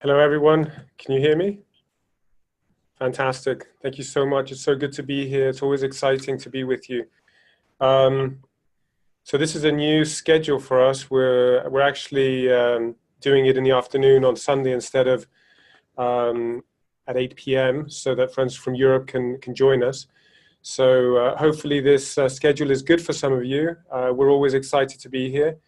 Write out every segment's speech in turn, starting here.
Hello, everyone. Can you hear me? Fantastic. Thank you so much. It's so good to be here. It's always exciting to be with you. So this is a new schedule for us. We're actually doing it in the afternoon on Sunday instead of at 8 p.m. so that friends from Europe can join us. So hopefully this schedule is good for some of you. We're always excited to be here.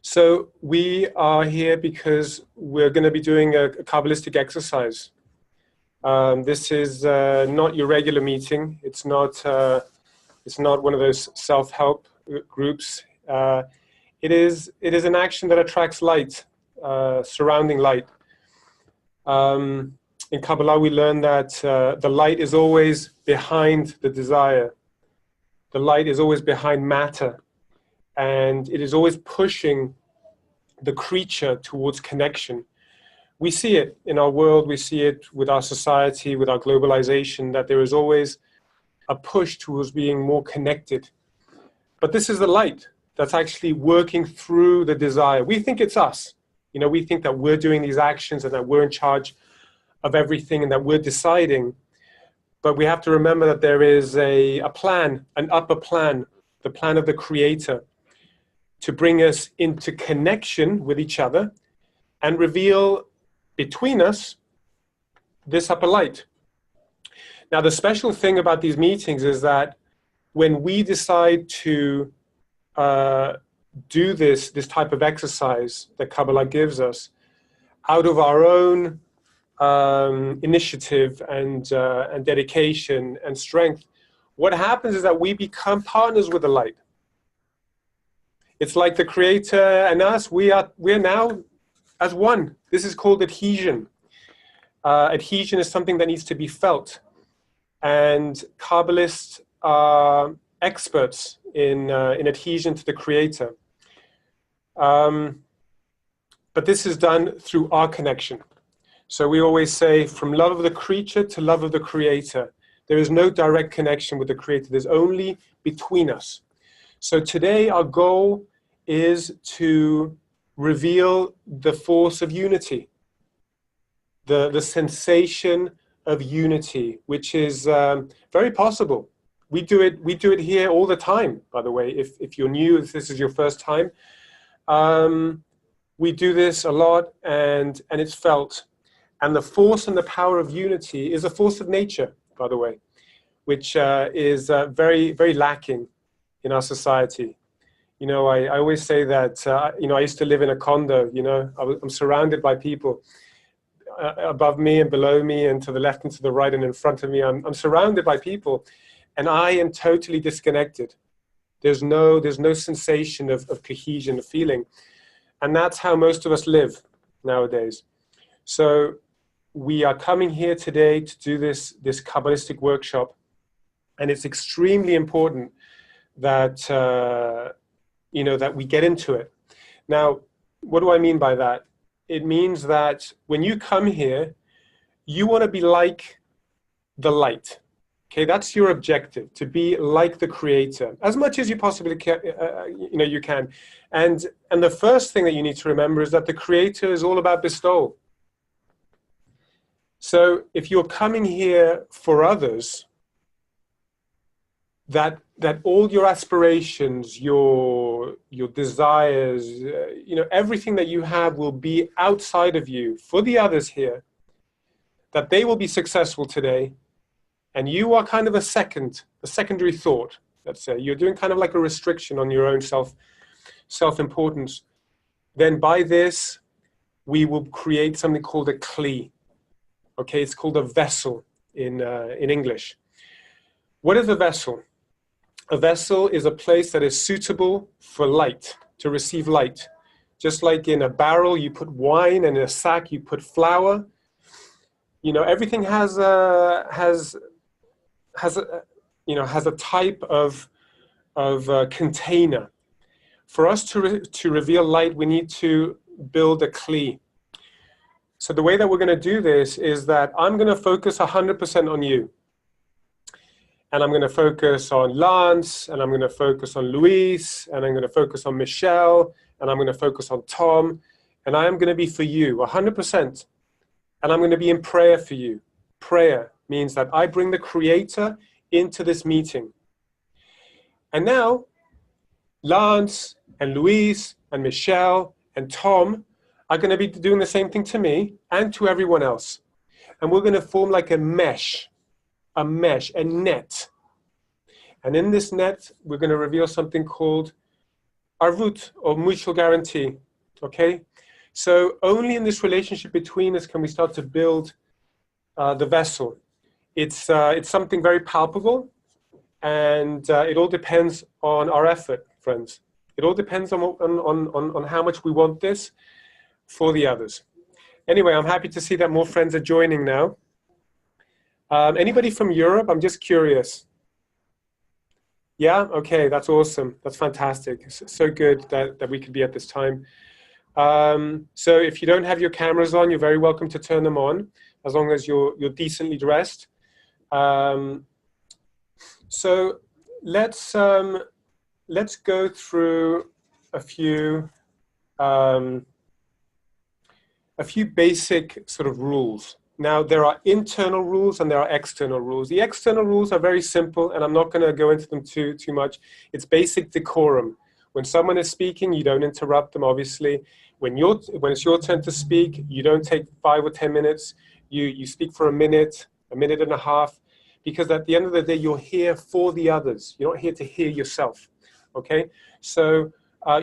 So we are here because we're going to be doing a Kabbalistic exercise. This is not your regular meeting. It's not one of those self-help groups. It is an action that attracts light, surrounding light. In Kabbalah, we learn that the light is always behind the desire. The light is always behind matter. And it is always pushing the creature towards connection. We see it in our world, we see it with our society, with our globalization, that there is always a push towards being more connected. But this is the light that's actually working through the desire. We think it's us. You know, we think that we're doing these actions and that we're in charge of everything and that we're deciding. But we have to remember that there is a plan, an upper plan, the plan of the Creator, to bring us into connection with each other and reveal between us this upper light. Now, the special thing about these meetings is that when we decide to do this type of exercise that Kabbalah gives us, out of our own initiative and dedication and strength, what happens is that we become partners with the light. It's like the Creator and us, we're now as one. This is called adhesion. Adhesion is something that needs to be felt. And Kabbalists are experts in adhesion to the Creator. But this is done through our connection. So we always say, from love of the creature to love of the Creator. There is no direct connection with the Creator. There's only between us. So today our goal is to reveal the force of unity, the sensation of unity, which is very possible. We do it here all the time, by the way. If you're new, if this is your first time, we do this a lot, and it's felt. And the force and the power of unity is a force of nature, by the way, which is very, very lacking in our society. You know, I always say that, you know, I used to live in a condo, you know, I'm surrounded by people above me and below me and to the left and to the right and in front of me. I'm surrounded by people and I am totally disconnected. There's no sensation of cohesion, of feeling. And that's how most of us live nowadays. So we are coming here today to do this Kabbalistic workshop. And it's extremely important that, you know, that we get into it. Now, what do I mean by that? It means that when you come here, you want to be like the light. Okay, that's your objective, to be like the Creator as much as you possibly can, you know, you can. And the first thing that you need to remember is that the Creator is all about bestowal. So if you're coming here for others, that all your aspirations, your desires, you know, everything that you have will be outside of you for the others here, that they will be successful today, and you are kind of a secondary thought, let's say. You're doing kind of like a restriction on your own self-importance. Then by this, we will create something called a kli. Okay, it's called a vessel in English. What is a vessel? A vessel is a place that is suitable for light, to receive light. Just like in a barrel, you put wine, and in a sack, you put flour. You know, everything has a type of container. For us to reveal light, we need to build a kli. So the way that we're going to do this is that I'm going to focus 100% on you. And I'm going to focus on Lance, and I'm going to focus on Luis, and I'm going to focus on Michelle, and I'm going to focus on Tom, and I am going to be for you 100%, and I'm going to be in prayer for you. Prayer means that I bring the Creator into this meeting. And now, Lance and Louise and Michelle and Tom are going to be doing the same thing to me and to everyone else. And we're going to form like a mesh, a net. And in this net, we're going to reveal something called arvut, or mutual guarantee, okay? So only in this relationship between us can we start to build the vessel. It's something very palpable, and it all depends on our effort, friends. It all depends on how much we want this for the others. Anyway, I'm happy to see that more friends are joining now. Anybody from Europe? I'm just curious. Yeah, okay, that's awesome. That's fantastic. It's so good that we could be at this time. So if you don't have your cameras on, you're very welcome to turn them on, as long as you're decently dressed. So let's go through a few basic sort of rules. Now, there are internal rules and there are external rules. The external rules are very simple, and I'm not going to go into them too much. It's basic decorum. When someone is speaking, you don't interrupt them, obviously. When it's your turn to speak, you don't take 5 or 10 minutes. You speak for a minute and a half, because at the end of the day, you're here for the others. You're not here to hear yourself, okay? So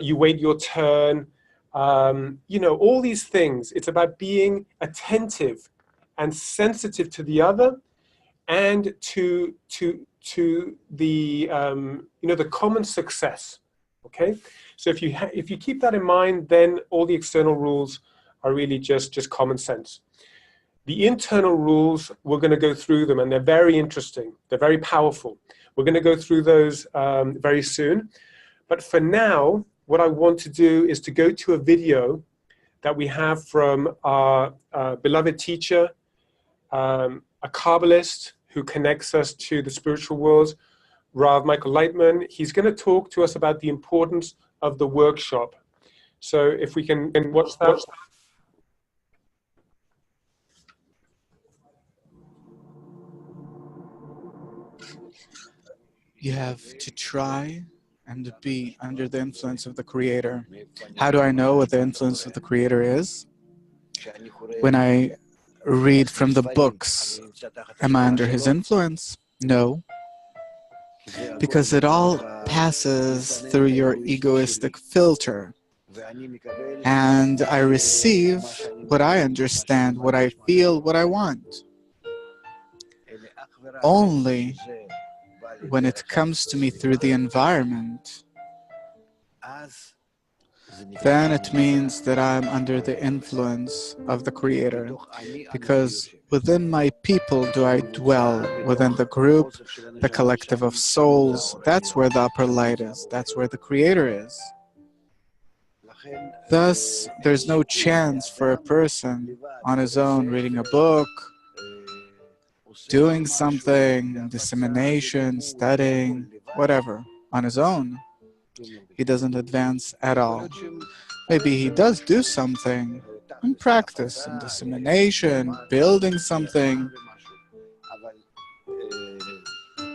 you wait your turn. You know, all these things. It's about being attentive and sensitive to the other, and to the the common success. Okay, so if you keep that in mind, then all the external rules are really just common sense. The internal rules, we're going to go through them, and they're very interesting. They're very powerful. We're going to go through those very soon. But for now, what I want to do is to go to a video that we have from our beloved teacher, a Kabbalist who connects us to the spiritual world, Rav Michael Leitman. He's going to talk to us about the importance of the workshop. So if we can watch that. You have to try and be under the influence of the Creator. How do I know what the influence of the Creator is? When I read from the books, am I under his influence? No. Because it all passes through your egoistic filter. And I receive what I understand, what I feel, what I want. Only when it comes to me through the environment, then it means that I'm under the influence of the Creator. Because within my people do I dwell, within the group, the collective of souls. That's where the upper light is. That's where the Creator is. Thus, there's no chance for a person on his own reading a book, doing something, dissemination, studying, whatever, on his own. He doesn't advance at all. Maybe he does do something in practice, in dissemination, building something,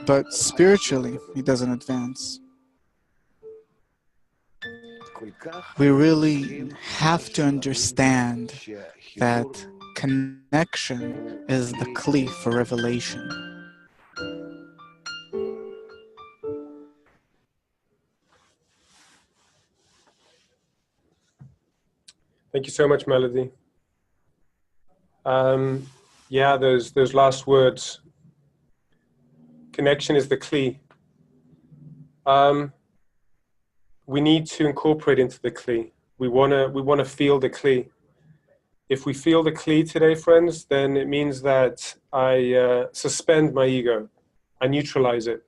but spiritually, he doesn't advance. We really have to understand that connection is the key for revelation. Thank you so much, Melody. Yeah, those last words. Connection is the key. We need to incorporate into the kli. We wanna feel the kli. If we feel the kli today, friends, then it means that I suspend my ego, I neutralize it,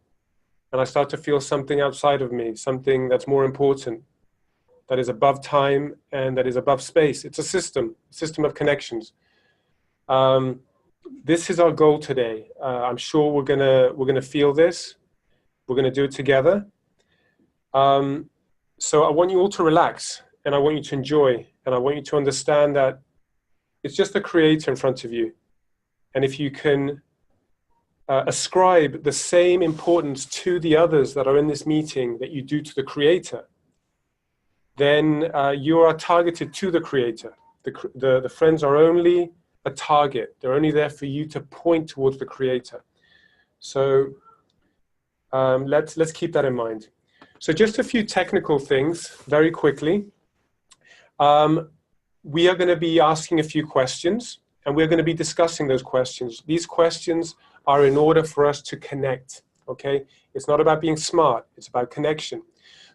and I start to feel something outside of me, something that's more important, that is above time and that is above space. It's a system of connections. This is our goal today. I'm sure we're gonna feel this. We're gonna do it together. So I want you all to relax. and I want you to enjoy, and I want you to understand that it's just the Creator in front of you. And if you can ascribe the same importance to the others that are in this meeting that you do to the Creator, then you are targeted to the Creator. The friends are only a target. They're only there for you to point towards the Creator. So let's keep that in mind. So just a few technical things very quickly. We are going to be asking a few questions, and we're going to be discussing those questions. These questions are in order for us to connect, okay? It's not about being smart, it's about connection.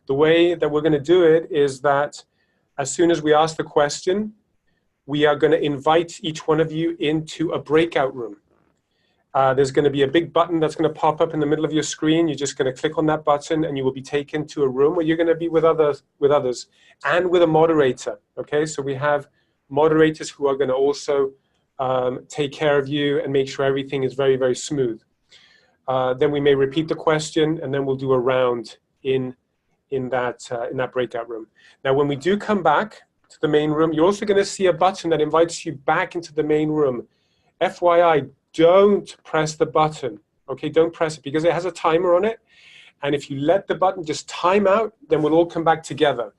The way that we're going to do it is that as soon as we ask the question, we are going to invite each one of you into a breakout room. There's going to be a big button that's going to pop up in the middle of your screen. You're just going to click on that button and you will be taken to a room where you're going to be with others and with a moderator, okay? So we have moderators who are going to also take care of you and make sure everything is very, very smooth. Then we may repeat the question, and then we'll do a round in that breakout room. Now, when we do come back to the main room, you're also going to see a button that invites you back into the main room. FYI, don't press the button, okay? Don't press it because it has a timer on it. And if you let the button just time out, then we'll all come back together,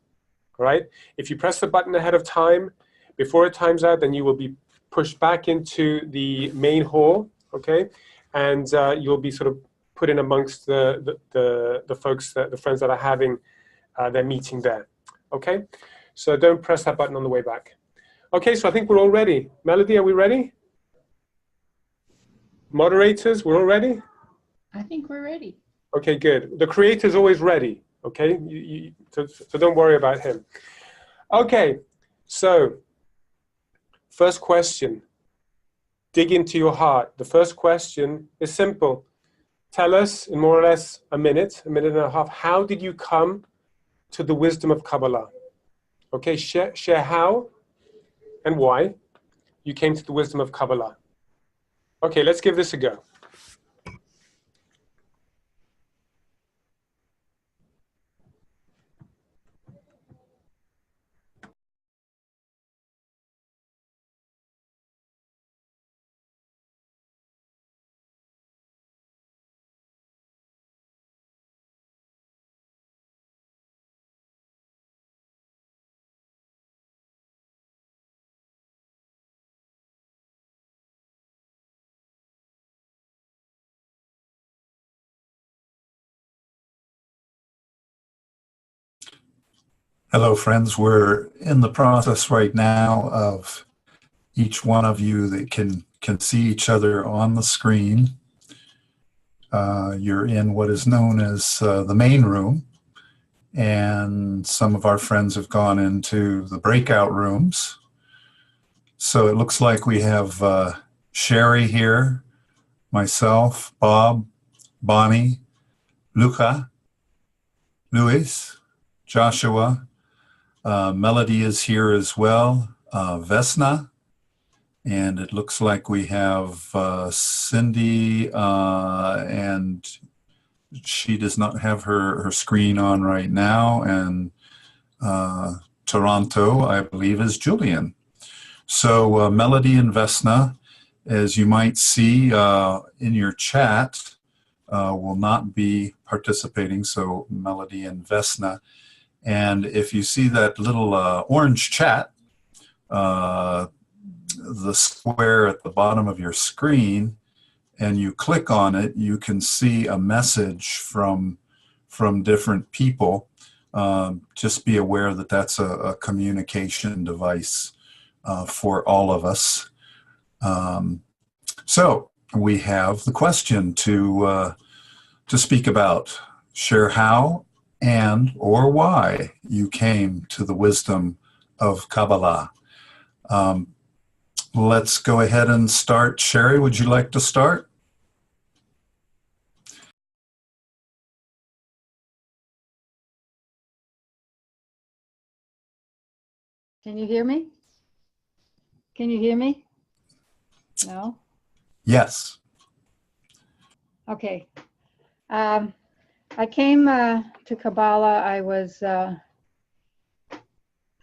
all right? If you press the button ahead of time, before it times out, then you will be pushed back into the main hall, okay? And you'll be sort of put in amongst the folks, the friends that are having their meeting there, okay? So don't press that button on the way back. Okay, so I think we're all ready. Melody, are we ready? Moderators, we're all ready? I think we're ready. Okay, good. The Creator's always ready, okay? So don't worry about him. Okay, so first question. Dig into your heart. The first question is simple. Tell us in more or less a minute and a half, how did you come to the wisdom of Kabbalah? Okay, share how and why you came to the wisdom of Kabbalah. Okay, let's give this a go. Hello, friends. We're in the process right now of each one of you that can see each other on the screen. You're in what is known as the main room, and some of our friends have gone into the breakout rooms. So it looks like we have Sherry here, myself, Bob, Bonnie, Luca, Luis, Joshua. Melody is here as well, Vesna, and it looks like we have Cindy, and she does not have her screen on right now, and Toronto, I believe, is Julian. So Melody and Vesna, as you might see in your chat, will not be participating, so Melody and Vesna. And if you see that little orange chat, the square at the bottom of your screen, and you click on it, you can see a message from different people. Just be aware that that's a communication device for all of us. So we have the question to speak about. Share how and or why you came to the wisdom of Kabbalah. Let's go ahead and start. Sherry, would you like to start? Can you hear me? Can you hear me? No? Yes. Okay. I came to Kabbalah. I was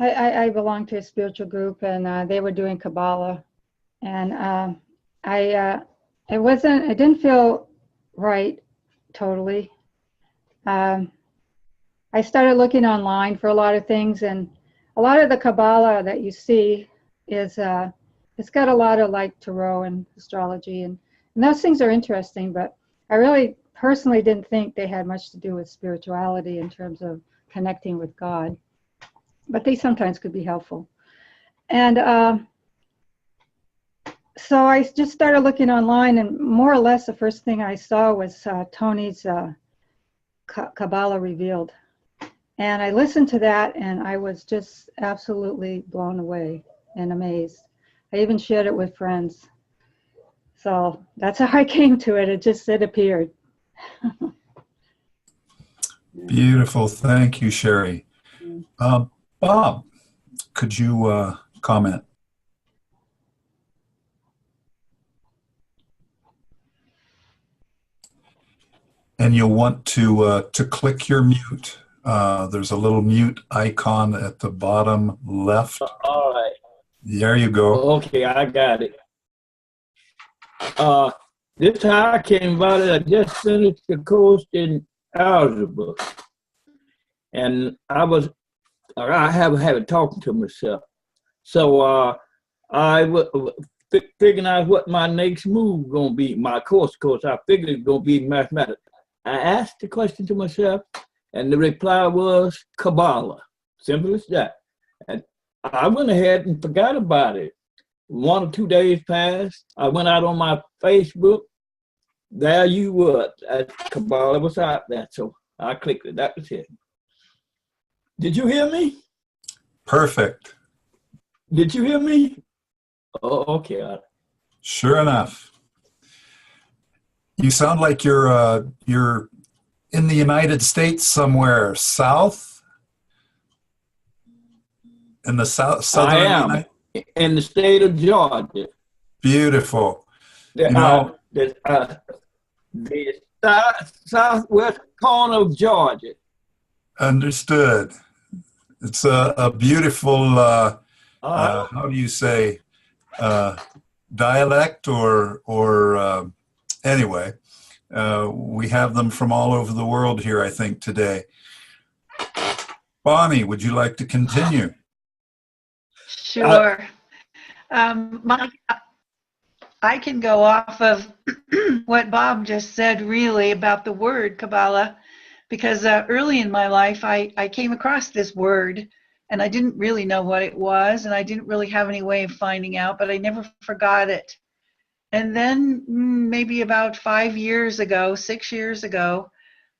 I belong to a spiritual group, and they were doing Kabbalah, and it didn't feel right totally. I started looking online for a lot of things, and a lot of the Kabbalah that you see is it's got a lot of like tarot and astrology, and those things are interesting, but I really personally didn't think they had much to do with spirituality in terms of connecting with God, but they sometimes could be helpful. And so I just started looking online, and more or less the first thing I saw was Tony's Kabbalah Revealed. And I listened to that, and I was just absolutely blown away and amazed. I even shared it with friends. So that's how I came to it. It appeared. Beautiful. Thank you, Sherry. Bob, could you comment? And you'll want to click your mute. There's a little mute icon at the bottom left. All right. There you go. Okay, I got it. This how I came about it. I just finished the course in algebra, and I have a habit talking to myself. So I figuring out what my next move gonna be. My course, I figured it's gonna be mathematics. I asked the question to myself, and the reply was Kabbalah. Simple as that. And I went ahead and forgot about it. 1 or 2 days passed. I went out on my Facebook. There you were. Kabbalah was out there. So I clicked it. That was it. Did you hear me? Perfect. Did you hear me? Oh, okay. Sure enough. You sound like you're in the United States somewhere south. In the southern. I am in the state of Georgia. Beautiful. The southwest corner of Georgia. Understood. It's a beautiful, how do you say, dialect or anyway, we have them from all over the world here, I think, today. Bonnie, would you like to continue? Sure. I can go off of what Bob just said, really, about the word Kabbalah, because early in my life, I came across this word, and I didn't really know what it was, and I didn't really have any way of finding out, but I never forgot it. And then maybe about 6 years ago,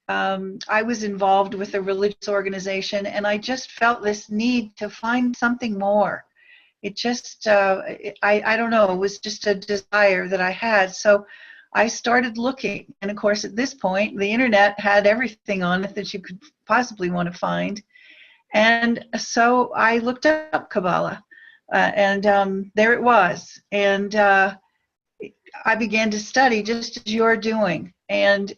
I was involved with a religious organization, and I just felt this need to find something more. It just, I don't know, it was just a desire that I had. So I started looking. And of course, at this point, the internet had everything on it that you could possibly want to find. And so I looked up Kabbalah, and there it was. And I began to study just as you're doing, and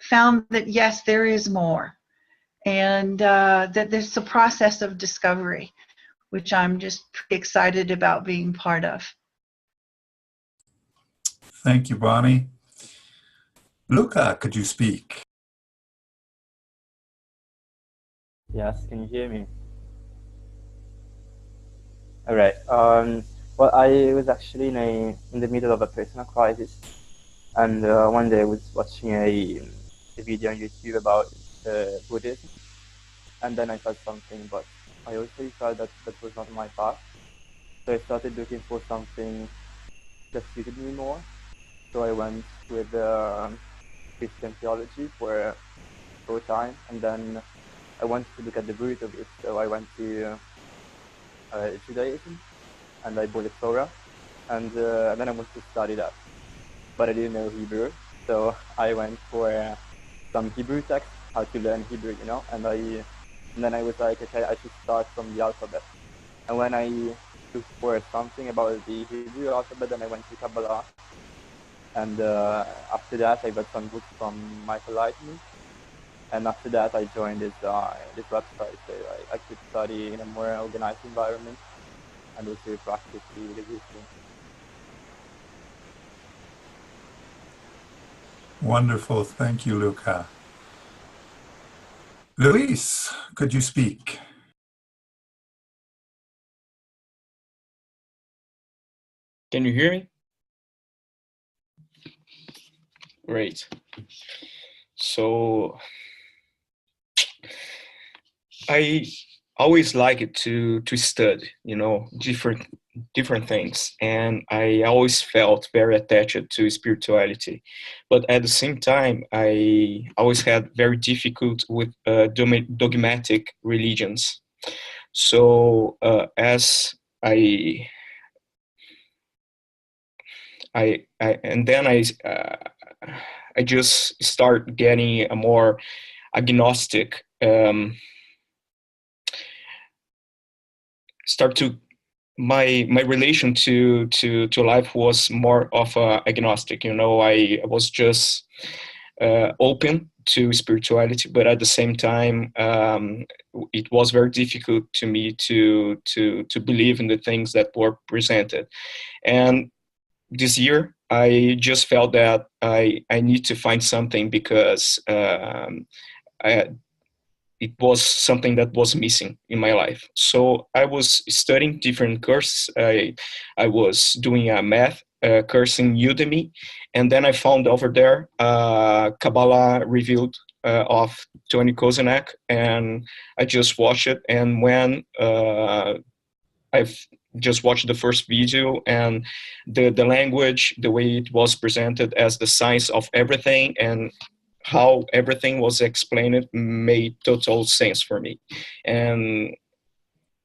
found that, yes, there is more. And that there's a process of discovery, which I'm just pretty excited about being part of. Thank you, Bonnie. Luca, could you speak? Yes, can you hear me? All right. Well, I was actually in the middle of a personal crisis, and one day I was watching a video on YouTube about Buddhism, and then I felt something, but I also felt that that was not my path. So I started looking for something that suited me more. So I went with Christian theology for a short time, and then I wanted to look at the root of it. So I went to Judaism, and I bought a Torah, and then I wanted to study that. But I didn't know Hebrew, so I went for some Hebrew text, how to learn Hebrew, you know, and then I was like, okay, I should start from the alphabet. And when I looked for something about the Hebrew alphabet, then I went to Kabbalah. And after that, I got some books from Michael Lightman. And after that, I joined this website so I could study in a more organized environment and also practice the routine. Wonderful. Thank you, Luca. Luis, could you speak? Can you hear me? Great. So I always like to study, different things, and I always felt very attached to spirituality. But at the same time, I always had very difficult with dogmatic religions. So as I just start getting a more agnostic. My relation to life was more of agnostic. I was just open to spirituality, but at the same time, it was very difficult to me to believe in the things that were presented. And this year, I just felt that I need to find something, because it was something that was missing in my life. So I was studying different courses. I was doing a math course in Udemy, and then I found over there Kabbalah Revealed of Tony Kozenek, and I just watched it. And when I've just watched the first video, and the language, the way it was presented as the science of everything, and how everything was explained, made total sense for me. And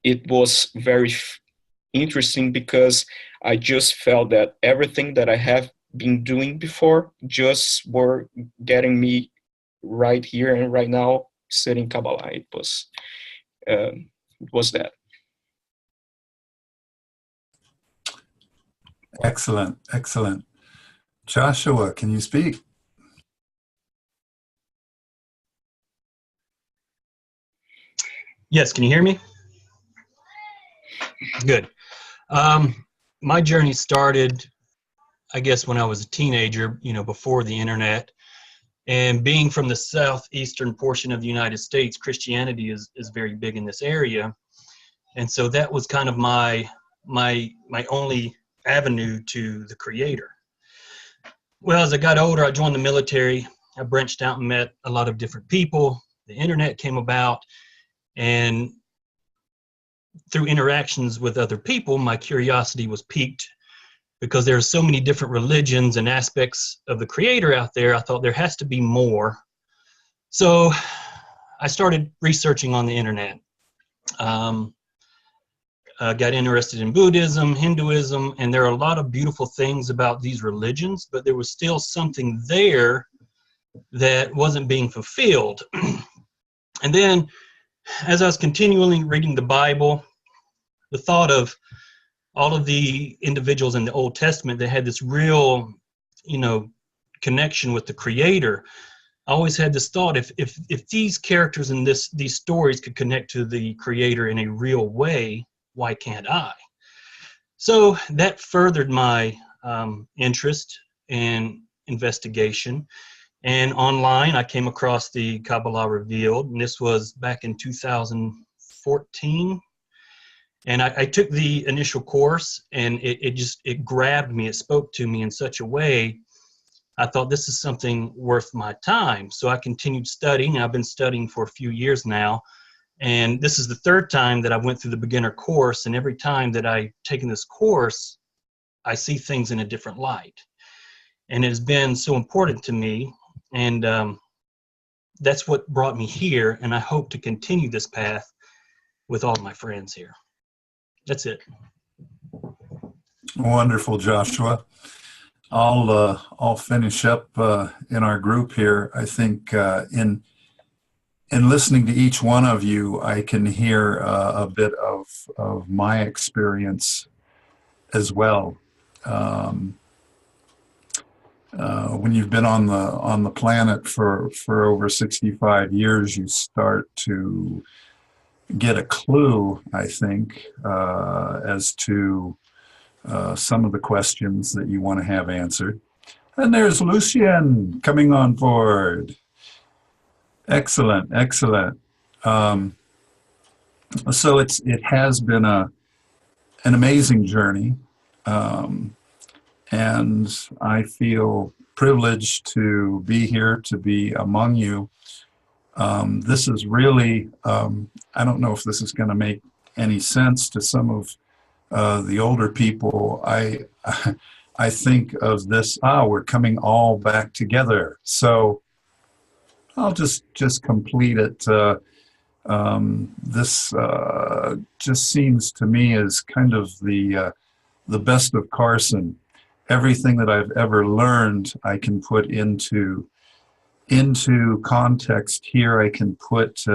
it was very interesting, because I just felt that everything that I have been doing before just were getting me right here and right now studying Kabbalah. It was that. Excellent, excellent. Joshua, can you speak? Yes, can you hear me? Good. My journey started, I guess, when I was a teenager, before the internet. And being from the southeastern portion of the United States, Christianity is very big in this area. And so that was kind of my only avenue to the Creator. Well, as I got older, I joined the military. I branched out and met a lot of different people. The internet came about. And through interactions with other people, my curiosity was piqued, because there are so many different religions and aspects of the Creator out there. I thought there has to be more. So I started researching on the internet. Got interested in Buddhism, Hinduism, and there are a lot of beautiful things about these religions, but there was still something there that wasn't being fulfilled. And then, as I was continually reading the Bible, the thought of all of the individuals in the Old Testament that had this real, connection with the Creator, I always had this thought, if these characters in these stories could connect to the Creator in a real way, why can't I? So that furthered my interest in investigation. And online, I came across the Kabbalah Revealed, and this was back in 2014. And I took the initial course, and it grabbed me. It spoke to me in such a way. I thought, this is something worth my time. So I continued studying. I've been studying for a few years now. And this is the third time that I went through the beginner course. And every time that I've taken this course, I see things in a different light. And it has been so important to me. And that's what brought me here, and I hope to continue this path with all my friends here. That's it. Wonderful, Joshua. I'll finish up in our group here. I think in listening to each one of you, I can hear a bit of my experience as well. when you've been on the planet for over 65 years, you start to get a clue, I think, as to some of the questions that you want to have answered. And there's Lucien coming on board. Excellent, excellent. So it has been an amazing journey, and I feel privileged to be here, to be among you. This is really, I don't know if this is going to make any sense to some of the older people. I think of this, we're coming all back together. So I'll just complete it. This just seems to me as kind of the best of Carson. Everything that I've ever learned, I can put into context here. I can put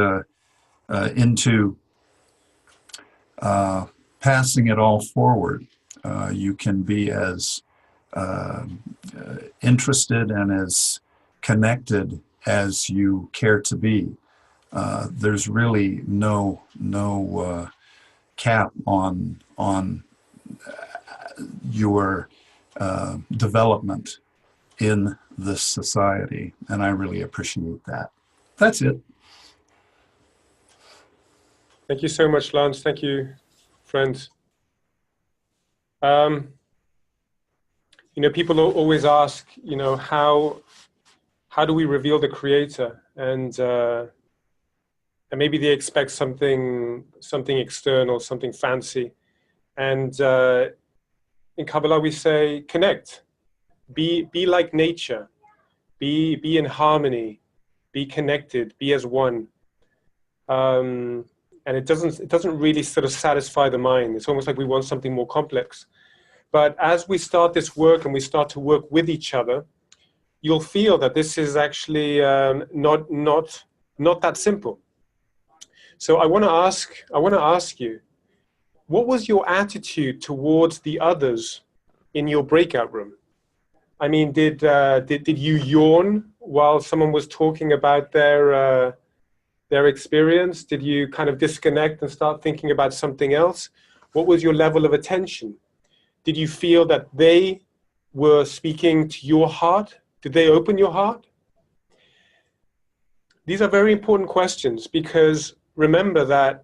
into passing it all forward. You can be as interested and as connected as you care to be. There's really no cap on your development in this society, and I really appreciate that. That's it. Thank you so much, Lance. Thank you, friends. People always ask, how do we reveal the Creator? And maybe they expect something external, something fancy. And in Kabbalah we say, connect. Be like nature. Be in harmony. Be connected. Be as one. And it doesn't really sort of satisfy the mind. It's almost like we want something more complex. But as we start this work and we start to work with each other, you'll feel that this is actually not that simple. So I want to ask you, what was your attitude towards the others in your breakout room? I mean, did you yawn while someone was talking about their experience? Did you kind of disconnect and start thinking about something else? What was your level of attention? Did you feel that they were speaking to your heart? Did they open your heart? These are very important questions, because remember that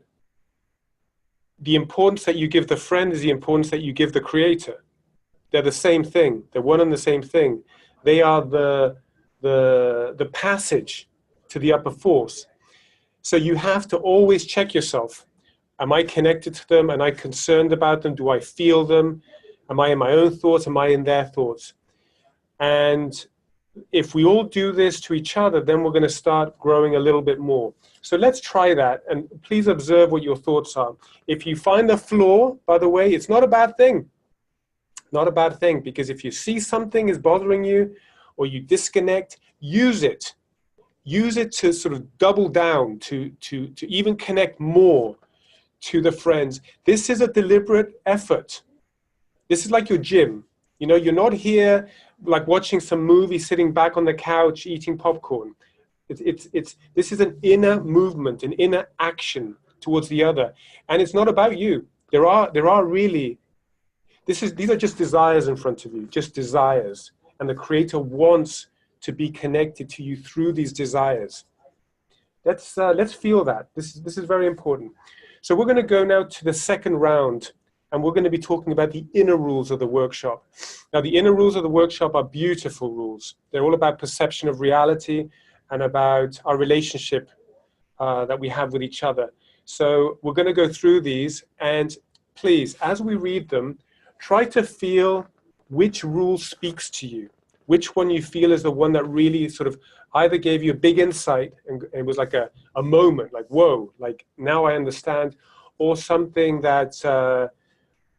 the importance that you give the friend is the importance that you give the Creator. They're the same thing. They're one and the same thing. They are the passage to the upper force. So you have to always check yourself. Am I connected to them? Am I concerned about them? Do I feel them? Am I in my own thoughts? Am I in their thoughts? And if we all do this to each other, then we're going to start growing a little bit more. So let's try that, and please observe what your thoughts are. If you find a flaw, by the way, it's not a bad thing. Not a bad thing, because if you see something is bothering you or you disconnect, use it. Use it to sort of double down, to even connect more to the friends. This is a deliberate effort. This is like your gym. You're not here like watching some movie, sitting back on the couch, eating popcorn. This is an inner movement, an inner action towards the other. And it's not about you. There are really, these are just desires in front of you, just desires. And the Creator wants to be connected to you through these desires. Let's feel that. This is very important. So we're going to go now to the second round, and we're going to be talking about the inner rules of the workshop. Now, the inner rules of the workshop are beautiful rules. They're all about perception of reality and about our relationship that we have with each other. So we're going to go through these, and please, as we read them, try to feel which rule speaks to you, which one you feel is the one that really sort of either gave you a big insight and it was like a moment, like, whoa, like now I understand, or something that, that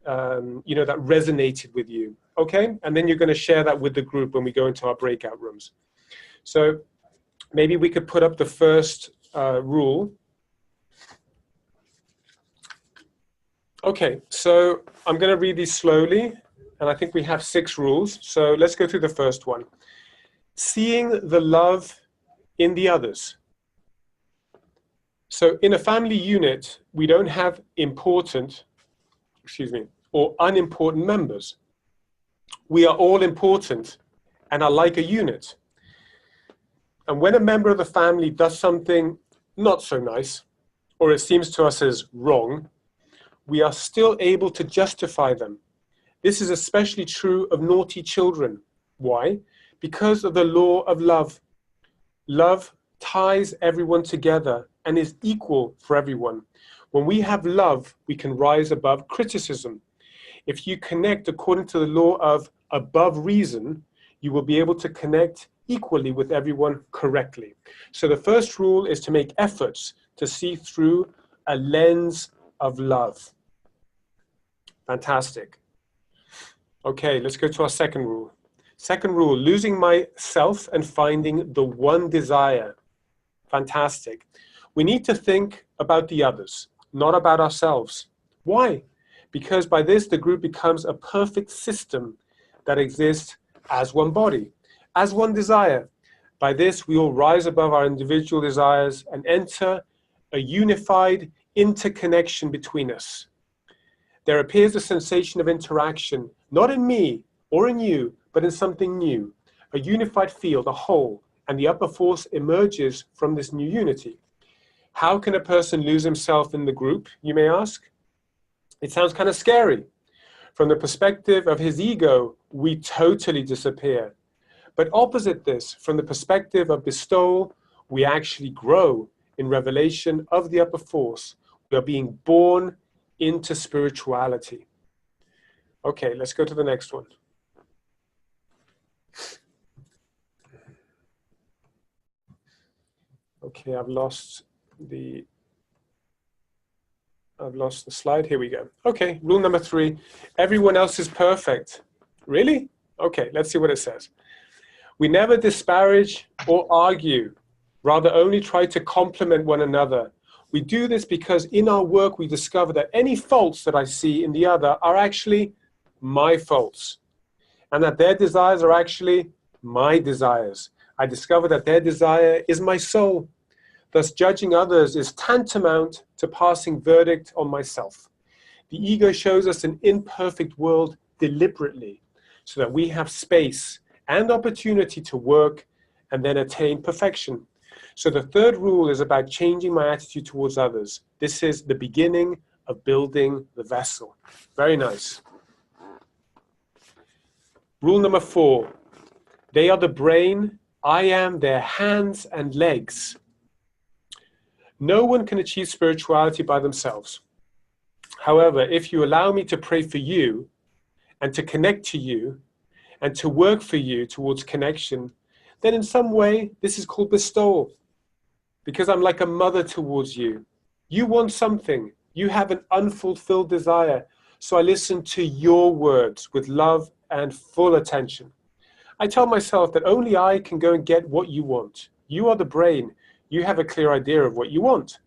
resonated with you, okay? And then you're going to share that with the group when we go into our breakout rooms. So maybe we could put up the first rule. Okay, so I'm going to read these slowly, and I think we have 6 rules. So let's go through the first one. Seeing the love in the others. So in a family unit, we don't have important, or unimportant members. We are all important and are like a unit. And when a member of the family does something not so nice, or it seems to us as wrong, we are still able to justify them. This is especially true of naughty children. Why? Because of the law of love. Love ties everyone together and is equal for everyone. When we have love, we can rise above criticism. If you connect according to the law of above reason, you will be able to connect equally with everyone correctly. So the first rule is to make efforts to see through a lens of love. Fantastic. Okay, let's go to our second rule. Second rule, losing myself and finding the one desire. Fantastic. We need to think about the others, not about ourselves. Why? Because by this, the group becomes a perfect system that exists as one body, as one desire. By this, we all rise above our individual desires and enter a unified interconnection between us. There appears a sensation of interaction, not in me or in you, but in something new, a unified field, a whole, and the upper force emerges from this new unity. How can a person lose himself in the group, you may ask? It sounds kind of scary. From the perspective of his ego, we totally disappear. But opposite this, from the perspective of bestowal, we actually grow in revelation of the upper force. We are being born into spirituality. Okay, let's go to the next one. Okay, I've lost the slide. Here we go. Okay, rule number 3. Everyone else is perfect. Really? Okay, let's see what it says. We never disparage or argue, rather only try to complement one another. We do this because in our work we discover that any faults that I see in the other are actually my faults, and that their desires are actually my desires. I discover that their desire is my soul. Thus, judging others is tantamount to passing verdict on myself. The ego shows us an imperfect world deliberately, so that we have space and opportunity to work and then attain perfection. So the third rule is about changing my attitude towards others. This is the beginning of building the vessel. Very nice. Rule number 4. They are the brain, I am their hands and legs. No one can achieve spirituality by themselves. However, if you allow me to pray for you and to connect to you and to work for you towards connection, then in some way, this is called bestowal. Because I'm like a mother towards you. You want something. You have an unfulfilled desire. So I listen to your words with love and full attention. I tell myself that only I can go and get what you want. You are the brain. You have a clear idea of what you want.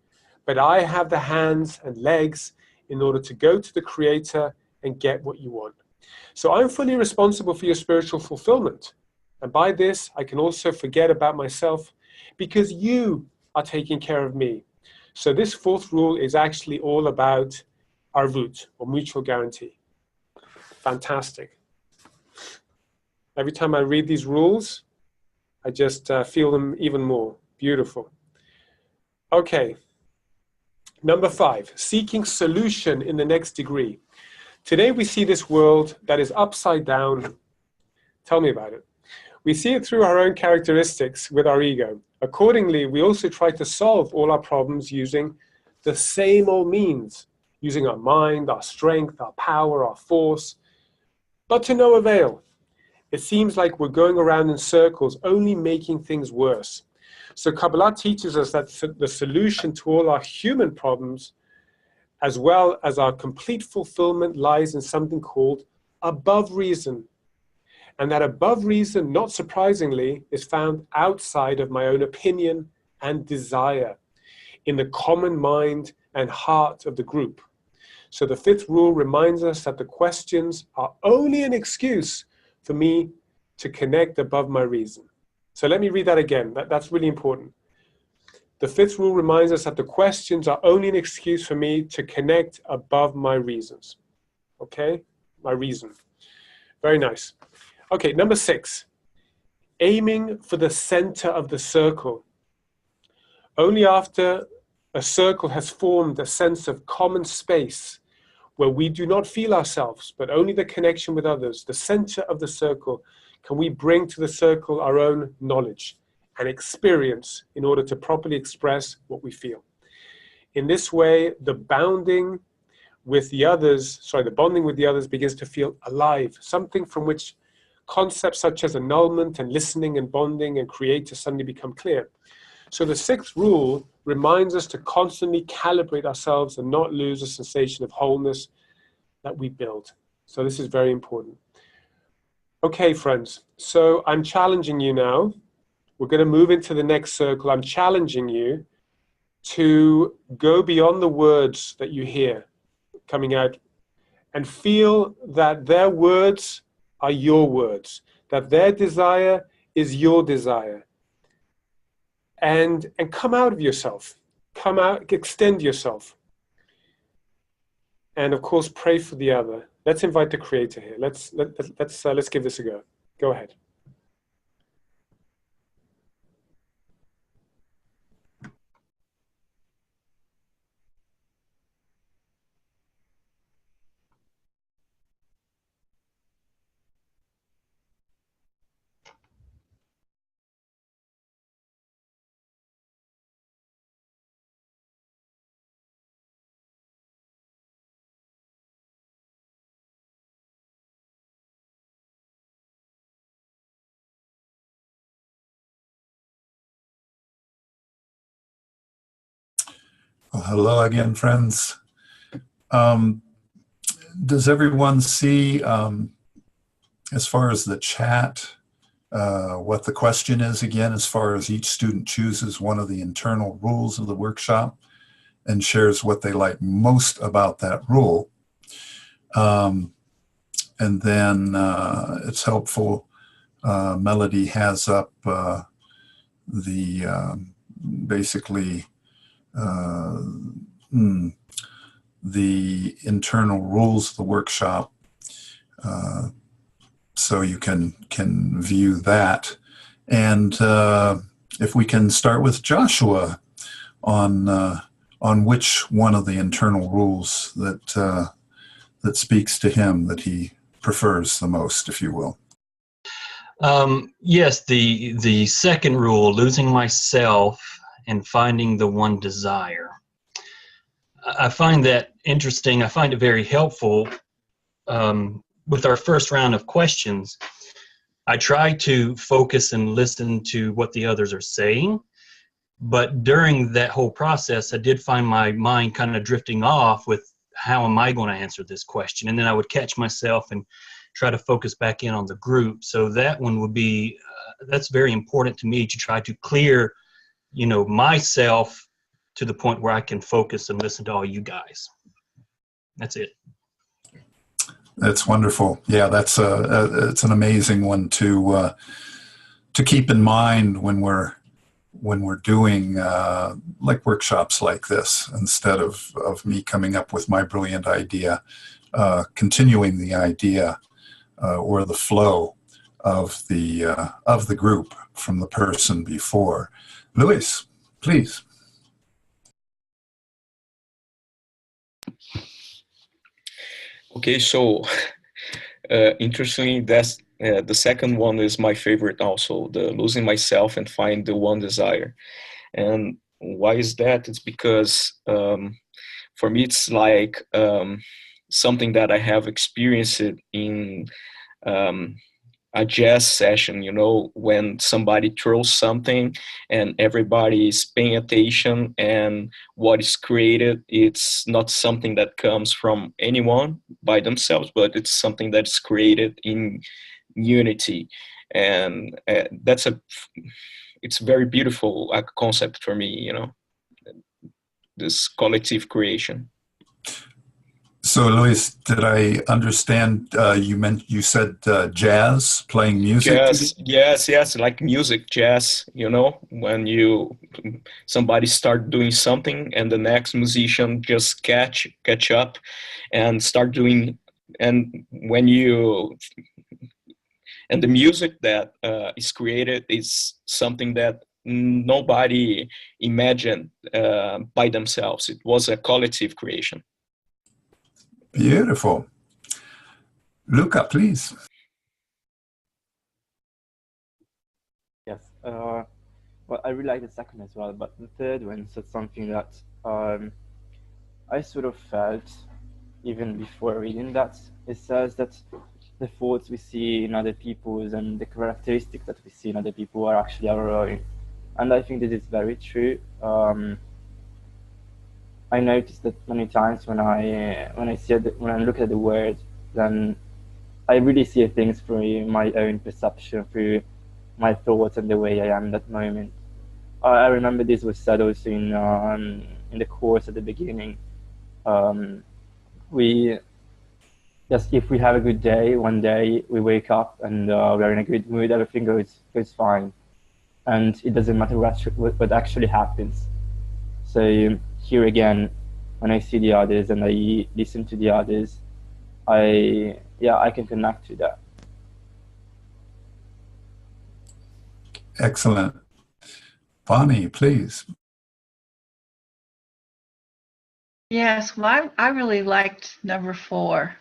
But I have the hands and legs in order to go to the Creator and get what you want. So I'm fully responsible for your spiritual fulfillment. And by this, I can also forget about myself because you are taking care of me. So this fourth rule is actually all about arvut, or mutual guarantee. Fantastic. Every time I read these rules, I just feel them even more. Beautiful. Okay. Number 5, seeking solution in the next degree. Today we see this world that is upside down. Tell me about it. We see it through our own characteristics with our ego. Accordingly, we also try to solve all our problems using the same old means, using our mind, our strength, our power, our force, but to no avail. It seems like we're going around in circles, only making things worse. So Kabbalah teaches us that the solution to all our human problems, as well as our complete fulfillment, lies in something called above reason. And that above reason, not surprisingly, is found outside of my own opinion and desire, in the common mind and heart of the group. So the fifth rule reminds us that the questions are only an excuse for me to connect above my reason. So let me read that again. That's really important. The fifth rule reminds us that the questions are only an excuse for me to connect above my reasons. Okay? My reason. Very nice. Okay, number 6. Aiming for the center of the circle. Only after a circle has formed a sense of common space where we do not feel ourselves, but only the connection with others, the center of the circle, can we bring to the circle our own knowledge and experience in order to properly express what we feel. In this way, the bonding with the others begins to feel alive, something from which concepts such as annulment and listening and bonding and creator suddenly become clear. So the 6th rule reminds us to constantly calibrate ourselves and not lose a sensation of wholeness that we build. So this is very important. Okay, friends, so I'm challenging you now. We're going to move into the next circle. I'm challenging you to go beyond the words that you hear coming out and feel that their words are your words, that their desire is your desire. And come out of yourself. Come out, extend yourself. And of course, pray for the other. Let's invite the creator here. Let's give this a go. Go ahead. Well, hello again, friends. Does everyone see, as far as the chat, what the question is again, as far as each student chooses one of the internal rules of the workshop and shares what they like most about that rule? And then it's helpful, Melody has up basically the internal rules of the workshop, so you can view that. And if we can start with Joshua on which one of the internal rules that speaks to him, that he prefers the most, if you will. Yes, the second rule, losing myself and finding the one desire. I find that interesting. I find it very helpful. With our first round of questions, I try to focus and listen to what the others are saying. But during that whole process, I did find my mind kind of drifting off with how am I going to answer this question? And then I would catch myself and try to focus back in on the group. So that one would be, that's very important to me, to try to clear, myself to the point where I can focus and listen to all you guys. That's it. That's wonderful. Yeah, that's it's an amazing one to keep in mind when we're doing like workshops like this, instead of me coming up with my brilliant idea, continuing the idea or the flow of the group from the person before. Luis, please. Okay, so interestingly, that's the second one is my favorite also, the losing myself and find the one desire. And why is that? It's because for me, it's like something that I have experienced in a jazz session, when somebody throws something and everybody is paying attention, and what is created, it's not something that comes from anyone by themselves, but it's something that's created in unity. And it's very beautiful concept for me, this collective creation. So, Luis, did I understand you said jazz, playing music? Jazz, yes, like music, jazz, when somebody start doing something and the next musician just catch up and start doing, and the music that is created is something that nobody imagined by themselves. It was a collective creation. Beautiful. Luca, please. Yes. Well, I really like the second as well, but the third one said something that I sort of felt even before reading that. It says that the thoughts we see in other people's and the characteristics that we see in other people are actually our own. And I think this is very true. I noticed that many times when I look at the world, then I really see things through my own perception, through my thoughts and the way I am that moment. I remember this was said also in the course at the beginning. If we have a good day, one day we wake up and we're in a good mood, everything goes fine, and it doesn't matter what actually happens. So here again, when I see the others and I listen to the others, I can connect to that. Excellent. Bonnie, please. Yes, well, I really liked number 4.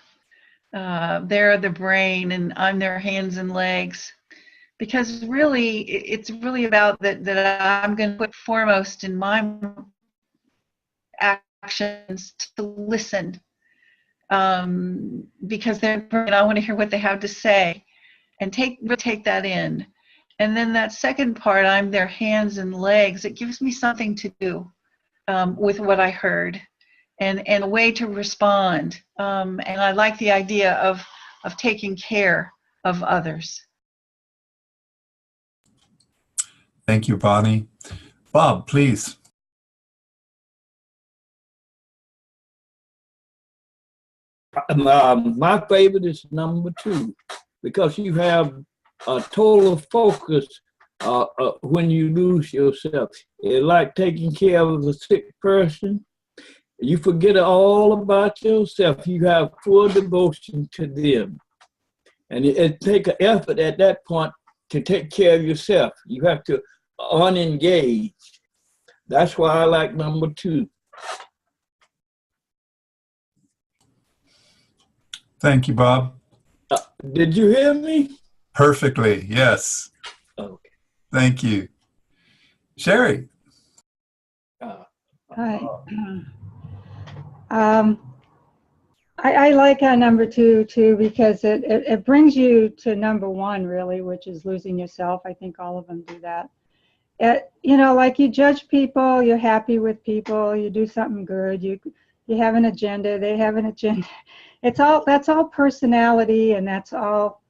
They're the brain and I'm their hands and legs, because really it's really about that I'm going to put foremost in my actions to listen, because they're, I want to hear what they have to say and take that in. And then that second part, I'm their hands and legs, it gives me something to do with what I heard and a way to respond. And I like the idea of taking care of others. Thank you, Bonnie. Bob, please. My favorite is number 2, because you have a total focus when you lose yourself. It's like taking care of a sick person. You forget all about yourself. You have full devotion to them. And it takes an effort at that point to take care of yourself. You have to unengage. That's why I like number 2. Thank you, Bob. Did you hear me? Perfectly, yes. Okay. Thank you. Sherry. Hi. I like number 2 too, because it brings you to number 1 really, which is losing yourself. I think all of them do that. Like you judge people, you're happy with people, you do something good, you have an agenda, they have an agenda. That's all personality, and that's all,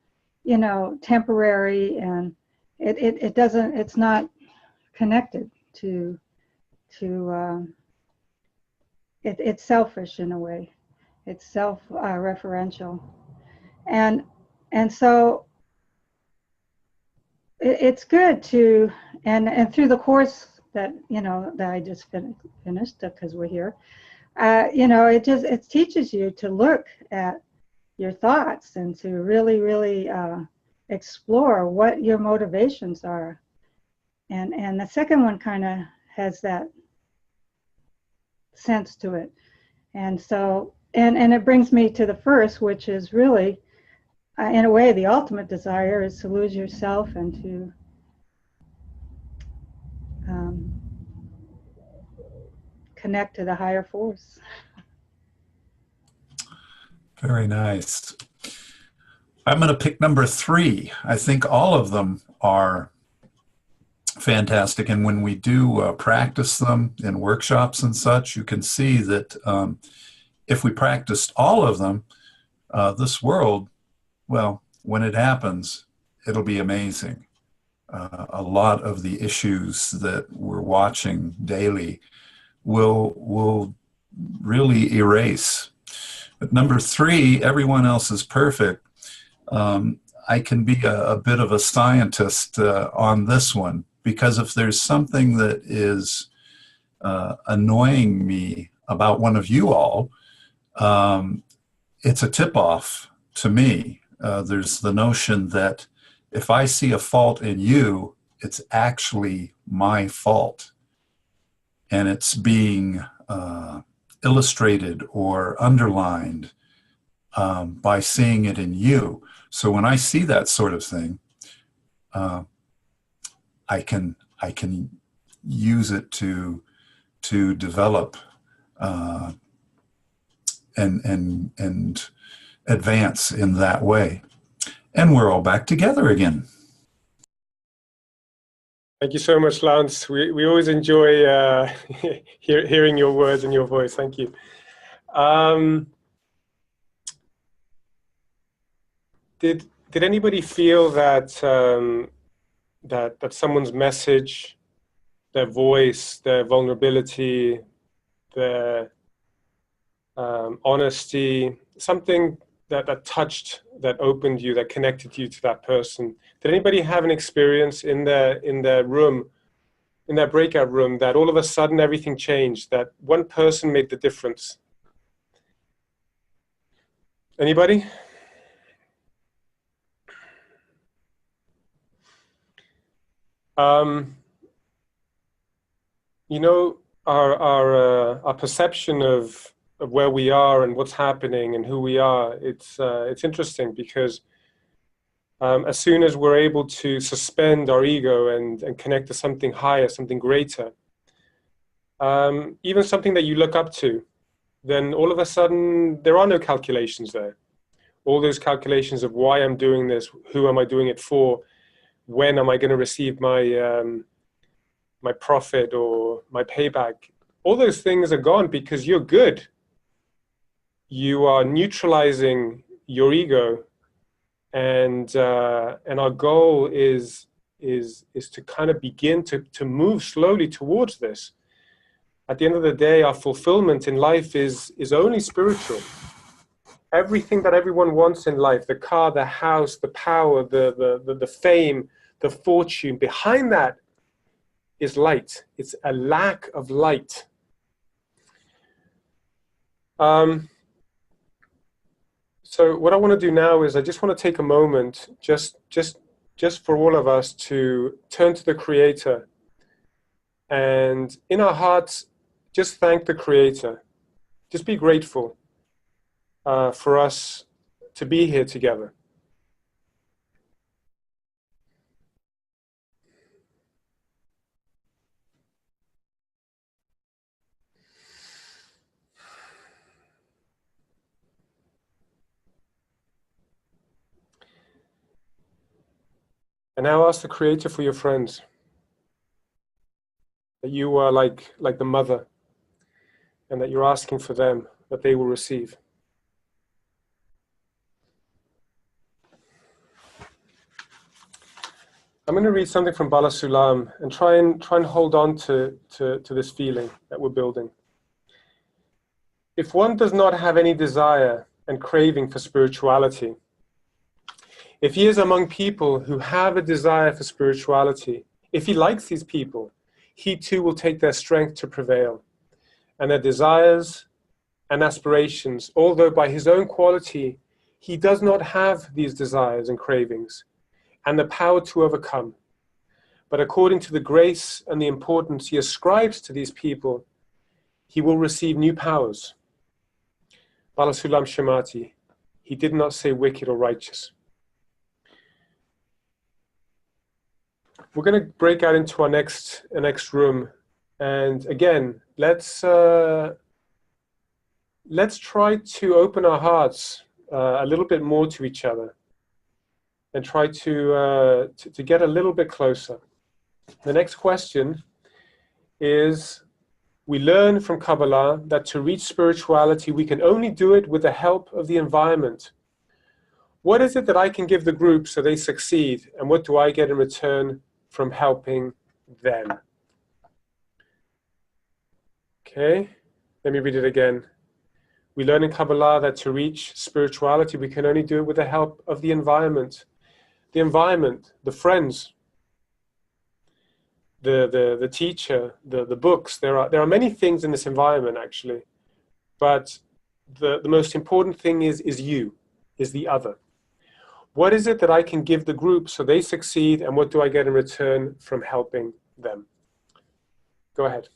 temporary, and it's not connected to it's selfish in a way. It's self-referential, and so it's good to, and through the course that that I just finished because we're here, it teaches you to look at your thoughts and to really explore what your motivations are, and the second one kind of has that sense to it, and so and it brings me to the first, which is really in a way the ultimate desire is to lose yourself and to connect to the higher force. Very nice. I'm going to pick number 3. I think all of them are fantastic, and when we do practice them in workshops and such, you can see that if we practiced all of them, this world, well, when it happens, it'll be amazing. A lot of the issues that we're watching daily will really erase. But number 3, everyone else is perfect. I can be a bit of a scientist on this one, because if there's something that is annoying me about one of you all, it's a tip-off to me. There's the notion that if I see a fault in you, it's actually my fault. And it's being illustrated or underlined by seeing it in you. So when I see that sort of thing, I can use it to develop and advance in that way. And we're all back together again. Thank you so much, Lance. We always enjoy hearing your words and your voice. Thank you. Did anybody feel that that someone's message, their voice, their vulnerability, their honesty, something that touched, that opened you, that connected you to that person? Did anybody have an experience in their room, in that breakout room, that all of a sudden everything changed, that one person made the difference? Anybody? You know, our perception of where we are and what's happening and who we are, it's interesting, because as soon as we're able to suspend our ego and connect to something higher, something greater, even something that you look up to, then all of a sudden there are no calculations there. All those calculations of why I'm doing this, who am I doing it for, when am I going to receive my my profit or my payback, all those things are gone, because you're good. You are neutralizing your ego, and our goal is to kind of begin to move slowly towards this. At the end of the day, our fulfillment in life is only spiritual. Everything that everyone wants in life, the car, the house, the power, the fame, the fortune, behind that is light. It's a lack of light. So what I want to do now is I just want to take a moment, just for all of us, to turn to the Creator, and in our hearts, just thank the Creator. Just be grateful for us to be here together. And now ask the Creator for your friends. That you are like the mother, and that you're asking for them, that they will receive. I'm going to read something from Bala Sulam and try and hold on to this feeling that we're building. If one does not have any desire and craving for spirituality, if he is among people who have a desire for spirituality, if he likes these people, he too will take their strength to prevail. And their desires and aspirations, although by his own quality, he does not have these desires and cravings and the power to overcome. But according to the grace and the importance he ascribes to these people, he will receive new powers. Bala Sulam Shemati, he did not say wicked or righteous. We're going to break out into our next room, and again, let's try to open our hearts a little bit more to each other, and try to get a little bit closer. The next question is: we learn from Kabbalah that to reach spirituality, we can only do it with the help of the environment. What is it that I can give the group so they succeed, and what do I get in return from helping them? Okay, let me read it again. We learn in Kabbalah that to reach spirituality, we can only do it with the help of the environment. The environment, the friends, the teacher, the books. There are many things in this environment, actually. But the most important thing is the other. What is it that I can give the group so they succeed, and what do I get in return from helping them? Go ahead.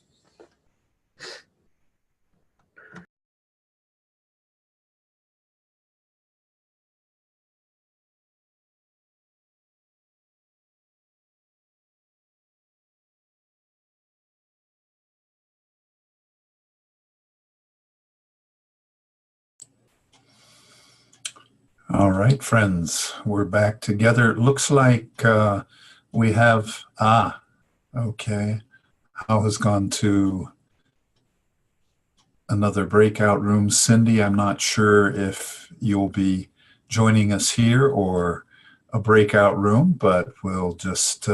All right, friends, we're back together. It looks like we have, okay. Hal has gone to another breakout room. Cindy, I'm not sure if you'll be joining us here or a breakout room, but we'll just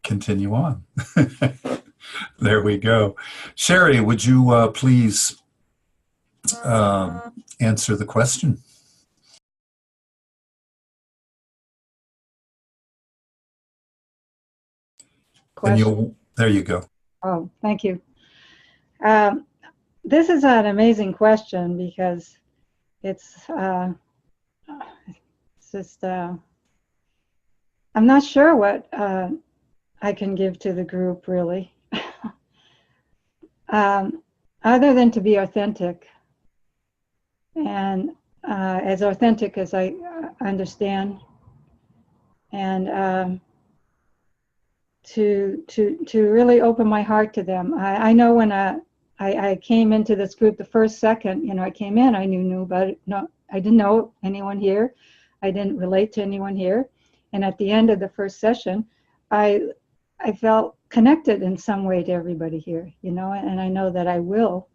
continue on. There we go. Sherry, would you please answer the question? And there you go. Oh, thank you. This is an amazing question because it's just, I'm not sure what I can give to the group, really, other than to be authentic, and as authentic as I understand, and to really open my heart to them. I know when I came into this group the first second, I came in, I knew, but no, I didn't know anyone here. I didn't relate to anyone here. And at the end of the first session, I felt connected in some way to everybody here, and I know that I will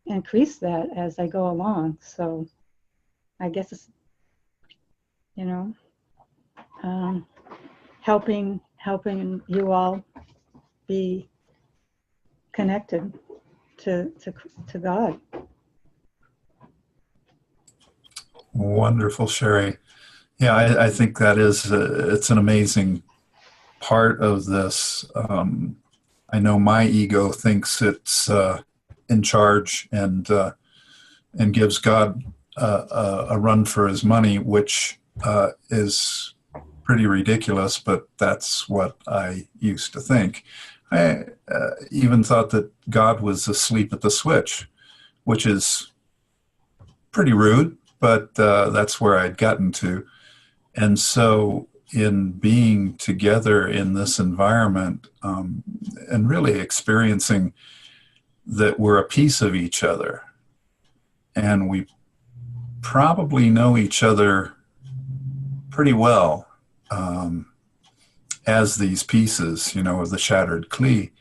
increase that as I go along. So I guess it's, helping you all be connected to God. Wonderful, Sherry. Yeah, I think that is, it's an amazing part of this. I know my ego thinks it's in charge and gives God a run for his money, which is pretty ridiculous, but that's what I used to think. I even thought that God was asleep at the switch, which is pretty rude, but that's where I'd gotten to. And so in being together in this environment and really experiencing that we're a piece of each other, and we probably know each other pretty well as these pieces, of the shattered Kli.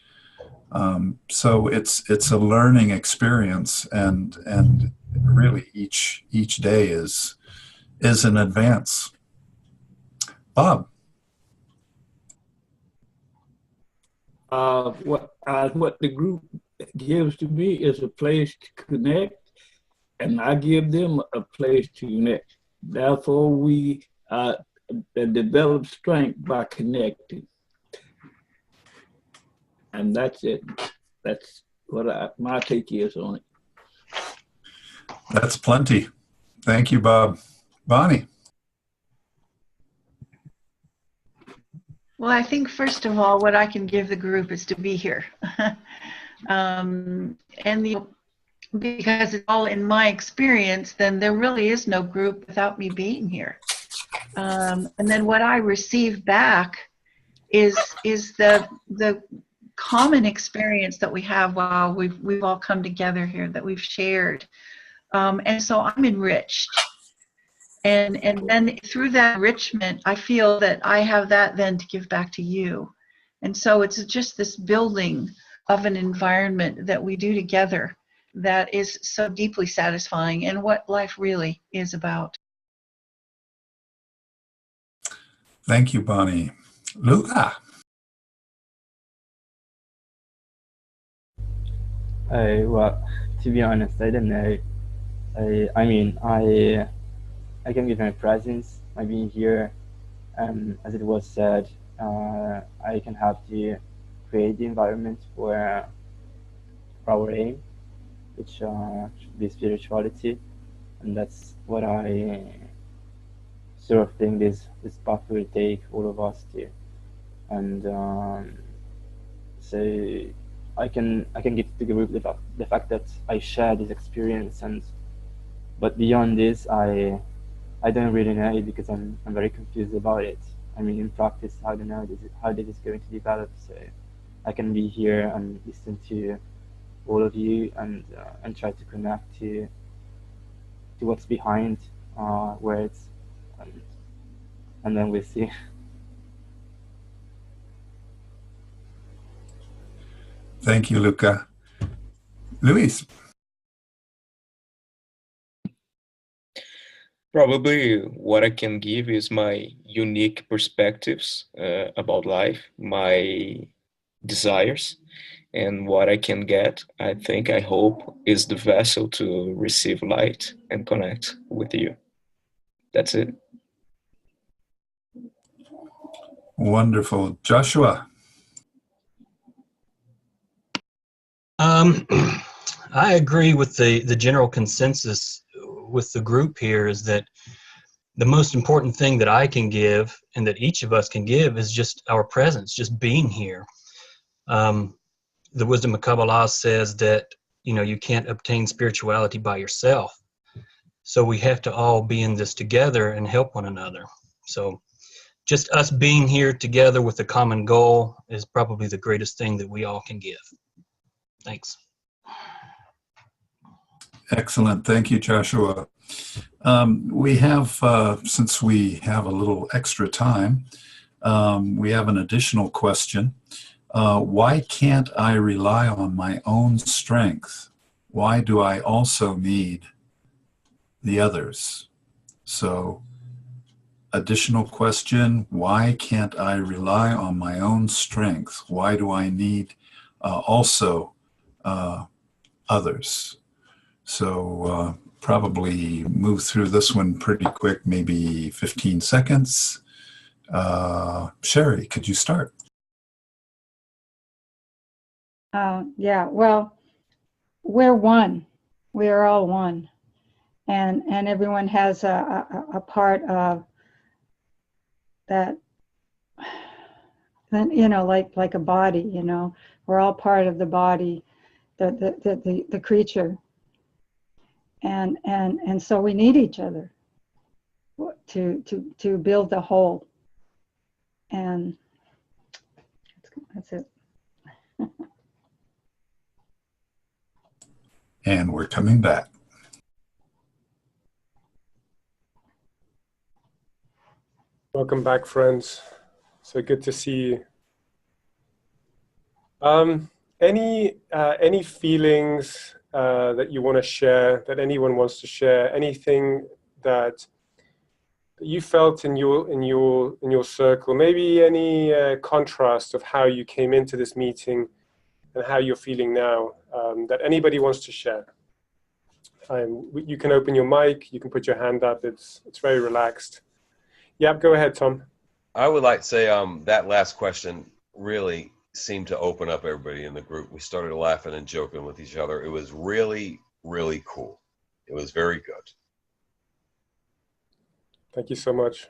So it's a learning experience, and really each day is an advance. Bob. What the group gives to me is a place to connect, and I give them a place to connect. Therefore, we develop strength by connecting. And that's it. That's what my take is on it. That's plenty. Thank you, Bob. Bonnie. Well, I think first of all, what I can give the group is to be here. Because it's all in my experience, then there really is no group without me being here. And then what I receive back is the common experience that we have while we've all come together here, that we've shared. And so I'm enriched. And then through that enrichment, I feel that I have that then to give back to you. And so it's just this building of an environment that we do together that is so deeply satisfying, and what life really is about. Thank you, Bonnie. Luca. Well, to be honest, I don't know. I mean, I can give my presence, my being here, as it was said, I can help to create the environment for our aim, which should be spirituality, and that's what I sort of think this path will take all of us to, and so I can give to the group the fact that I share this experience, but beyond this, I don't really know it because I'm very confused about it. I mean, in practice, I don't know how this is going to develop. So I can be here and listen to all of you and try to connect to what's behind words, and then we'll see. Thank you, Luca. Luis. Probably what I can give is my unique perspectives about life, my desires, and what I can get, I hope, is the vessel to receive light and connect with you. That's it. Wonderful. Joshua. I agree with the general consensus with the group here is that the most important thing that I can give and that each of us can give is just our presence, just being here. The wisdom of Kabbalah says that, you can't obtain spirituality by yourself. So we have to all be in this together and help one another. So just us being here together with a common goal is probably the greatest thing that we all can give. Thanks. Excellent. Thank you, Joshua. We have, since we have a little extra time, we have an additional question. Why can't I rely on my own strength? Why do I also need the others? So, additional question, why can't I rely on my own strength? Why do I need also others? So probably move through this one pretty quick, maybe 15 seconds. Sherry, could you start? Yeah, well, we're one. We are all one. And everyone has a part of that, like a body, we're all part of the body, the creature. And so we need each other to build the whole. And that's it. And we're coming back. Welcome back, friends. So good to see you. Any feelings that you want to share, that anyone wants to share, anything that you felt in your circle, maybe any contrast of how you came into this meeting and how you're feeling now, that anybody wants to share. You can open your mic, you can put your hand up, it's very relaxed. Yeah, go ahead, Tom. I would like to say that last question really seemed to open up everybody in the group. We started laughing and joking with each other. It was really, really cool. It was very good. Thank you so much.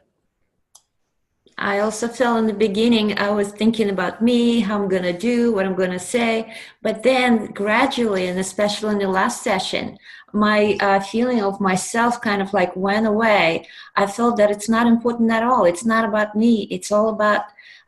I also felt in the beginning, I was thinking about me, how I'm going to do, what I'm going to say. But then gradually, and especially in the last session, my feeling of myself kind of like went away. I felt that it's not important at all. It's not about me. It's all about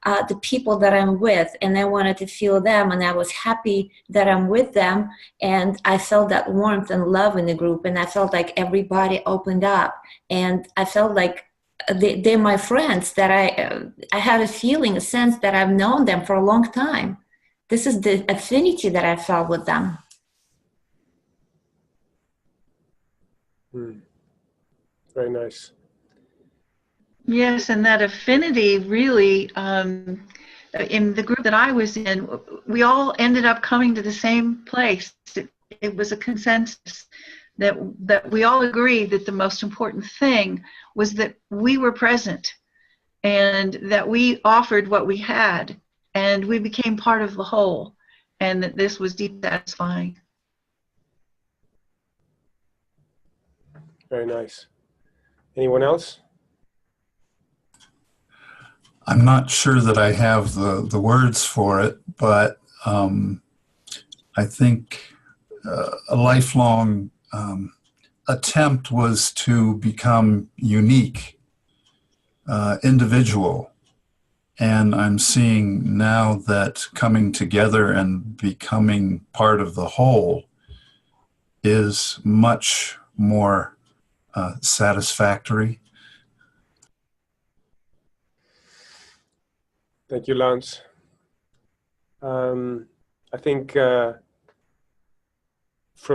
the people that I'm with. And I wanted to feel them. And I was happy that I'm with them. And I felt that warmth and love in the group. And I felt like everybody opened up. And I felt like they're my friends, that I had a feeling, a sense that I've known them for a long time. This is the affinity that I felt with them. Very nice. Yes, and that affinity really, in the group that I was in, we all ended up coming to the same place. It it was a consensus that we all agreed that the most important thing was that we were present and that we offered what we had and we became part of the whole, and that this was deeply satisfying. Very nice. Anyone else? I'm not sure that I have the words for it, but I think a lifelong attempt was to become unique, individual. And I'm seeing now that coming together and becoming part of the whole is much more satisfactory. Thank you, Lance. I think from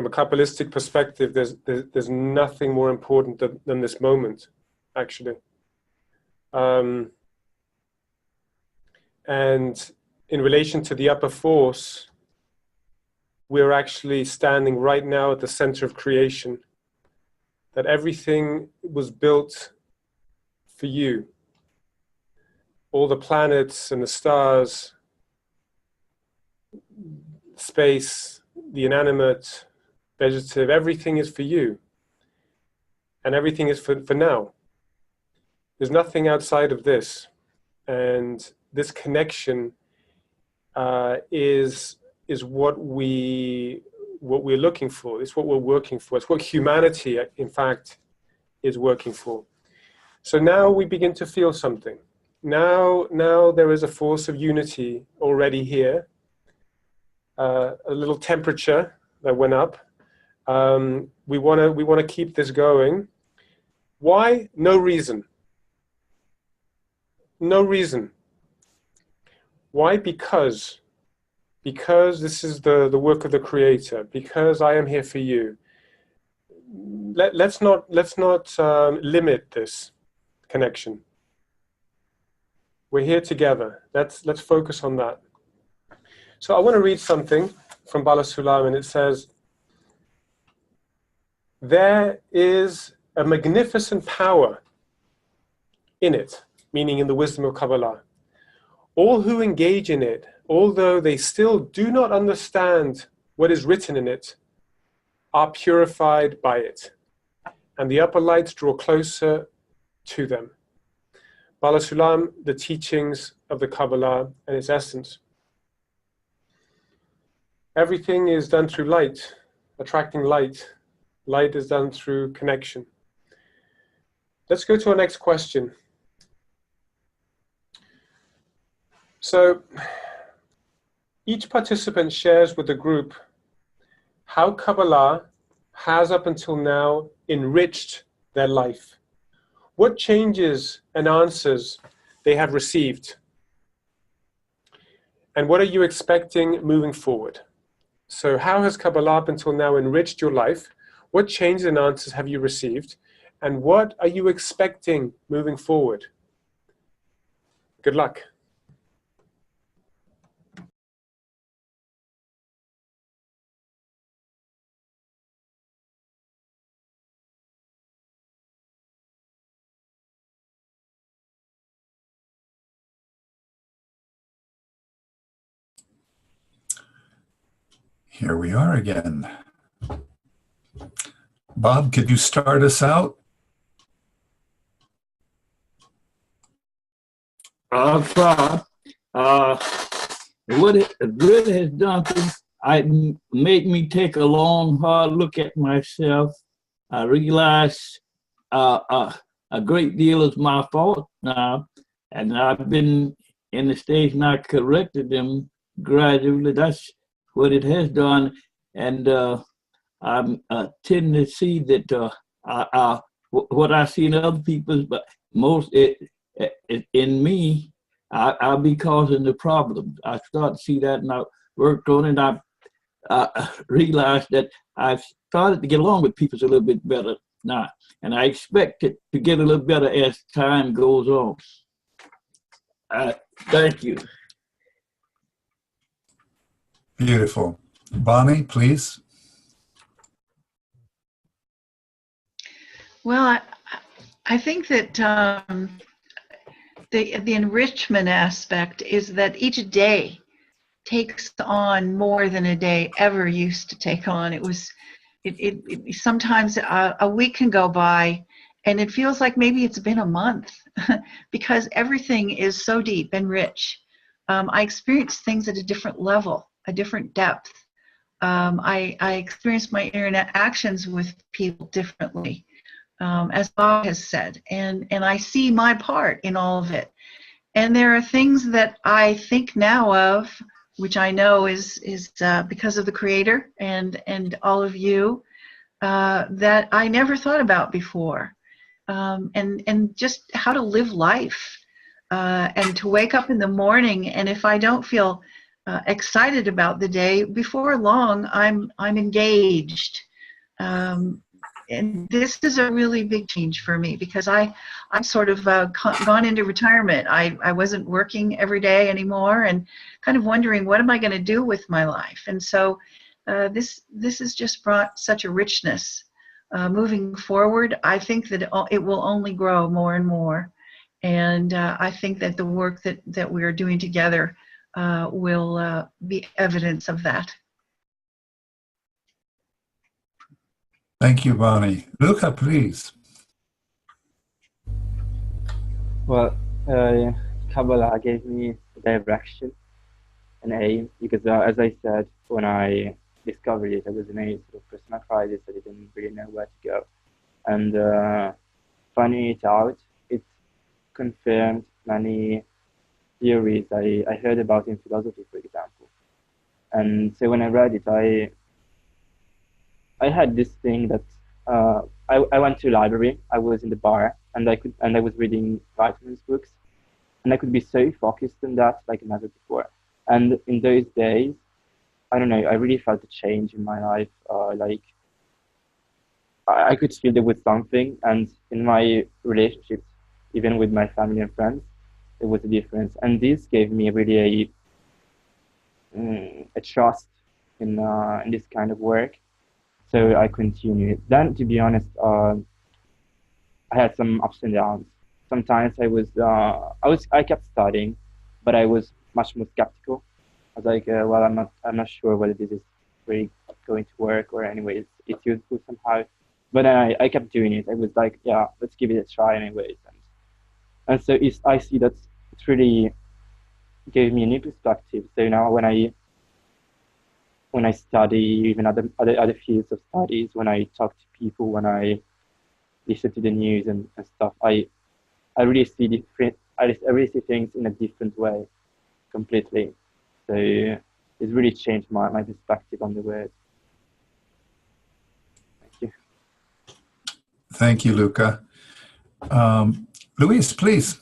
a Kabbalistic perspective, there's nothing more important than this moment, actually. And in relation to the upper force, we're actually standing right now at the center of creation, that everything was built for you. All the planets and the stars, space, the inanimate, vegetative, everything is for you. And everything is for now. There's nothing outside of this. And this connection is what we're looking for. It's what we're working for. It's what humanity, in fact, is working for. So now we begin to feel something. Now there is a force of unity already here. A little temperature that went up. We want to keep this going. Why? No reason. No reason. Why? Because this is the work of the Creator. Because I am here for you. Let's not limit this connection. We're here together. Let's focus on that. So I want to read something from Bala Sulam, and it says, there is a magnificent power in it, meaning in the wisdom of Kabbalah. All who engage in it, although they still do not understand what is written in it, are purified by it, and the upper lights draw closer to them. Bala Sulam, the teachings of the Kabbalah and its essence. Everything is done through light, attracting light. Light is done through connection. Let's go to our next question. So, each participant shares with the group how Kabbalah has up until now enriched their life. What changes and answers they have received. And what are you expecting moving forward? So how has Kabbalah up until now enriched your life? What changes and answers have you received? And what are you expecting moving forward? Good luck. Here we are again. Bob, could you start us out? I'll try. What it really has done to made me take a long, hard look at myself. I realized a great deal is my fault now, and I've been in the stage now corrected them gradually. That's what it has done, and I'm tending to see that what I see in other people, but most in me, I'll be causing the problems. I start to see that, and I worked on it. And I realized that I've started to get along with people a little bit better now, and I expect it to get a little better as time goes on. Thank you. Beautiful. Bonnie, please. Well, I think that the enrichment aspect is that each day takes on more than a day ever used to take on. It sometimes a week can go by and it feels like maybe it's been a month because everything is so deep and rich. I experience things at a different level, a different depth. I experience my interactions with people differently, as Bob has said, and I see my part in all of it. And there are things that I think now of, which I know is because of the Creator and all of you, that I never thought about before, and just how to live life, and to wake up in the morning, and if I don't feel excited about the day, before long I'm engaged. And this is a really big change for me because I'm sort of gone into retirement. I wasn't working every day anymore and kind of wondering, what am I going to do with my life? And so this has just brought such a richness. Moving forward, I think that it will only grow more and more. And I think that the work that we're doing together will be evidence of that. Thank you, Bonnie. Luca, please. Well, Kabbalah gave me direction and aim because, as I said, when I discovered it, I was in a sort of personal crisis. I didn't really know where to go. And finding it out, it confirmed many theories I heard about in philosophy, for example. And so when I read it, I had this thing that I went to a library. I was in the bar, and I was reading vitamins books, and I could be so focused on that like never before. And in those days, I don't know, I really felt a change in my life. Like I could feel there was something, and in my relationships, even with my family and friends, there was a difference. And this gave me really a trust in this kind of work. So I continued. Then, to be honest, I had some ups and downs. Sometimes I kept studying, but I was much more skeptical. I was like, well, I'm not sure whether this is really going to work, or anyway, it's useful somehow. But then I kept doing it. I was like, yeah, let's give it a try anyways. And so I see that it really gave me a new perspective. So now when I study even other fields of studies, when I talk to people, when I listen to the news and stuff, I really see I really see things in a different way, completely. So it's really changed my perspective on the world. Thank you. Thank you, Luca. Luis, please.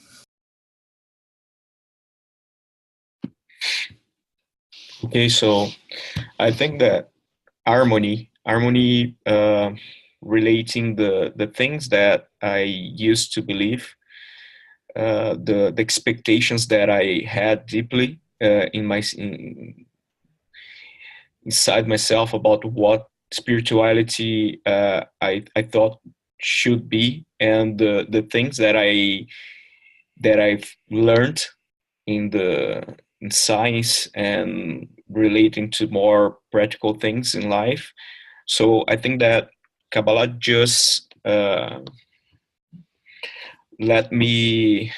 Okay, so I think that harmony, relating the things that I used to believe, the expectations that I had deeply inside myself about what spirituality I thought should be, and the things that I've learned in science and relating to more practical things in life. So I think that Kabbalah just let me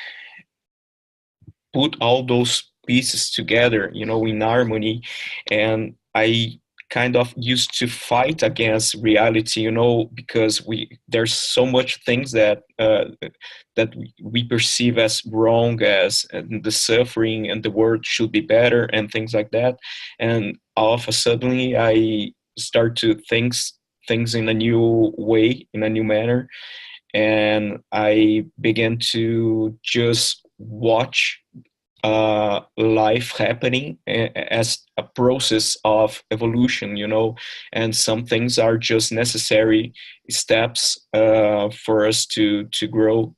put all those pieces together, in harmony. And I kind of used to fight against reality, because there's so much things that we perceive as wrong, as the suffering, and the world should be better and things like that. And all of a sudden I start to think things in a new way, in a new manner, and I began to just watch life happening as a process of evolution, and some things are just necessary steps for us to grow.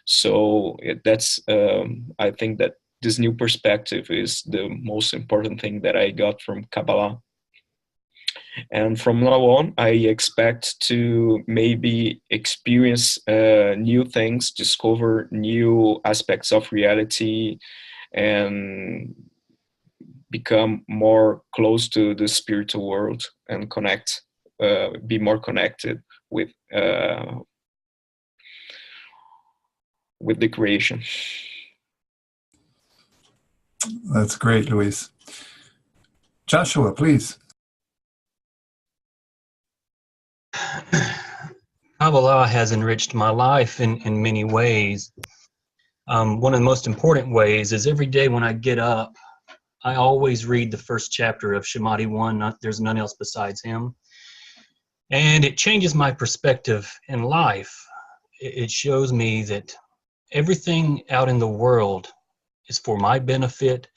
So that's I think that this new perspective is the most important thing that I got from Kabbalah. And from now on, I expect to maybe experience new things, discover new aspects of reality, and become more close to the spiritual world and connect, be more connected with the creation. That's great, Luis. Joshua, please. Kabbalah has enriched my life in many ways. One of the most important ways is every day when I get up, I always read the first chapter of Shemati 1, There's None Else Besides Him. And it changes my perspective in life. It shows me that everything out in the world is for my benefit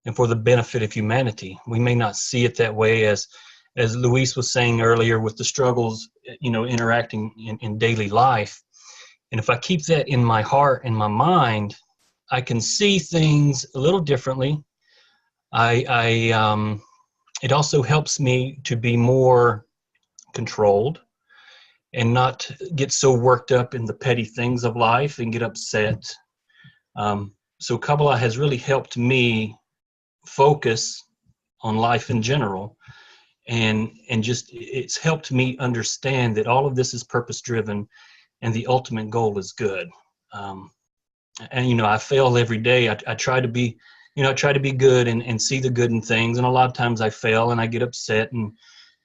and for the benefit of humanity. We may not see it that way, as Luis was saying earlier, with the struggles, interacting in daily life. And if I keep that in my heart and my mind, I can see things a little differently. It also helps me to be more controlled and not get so worked up in the petty things of life and get upset. So Kabbalah has really helped me focus on life in general, and just it's helped me understand that all of this is purpose driven and the ultimate goal is good. And I fail every day. I try to be good and see the good in things, and a lot of times I fail and I get upset,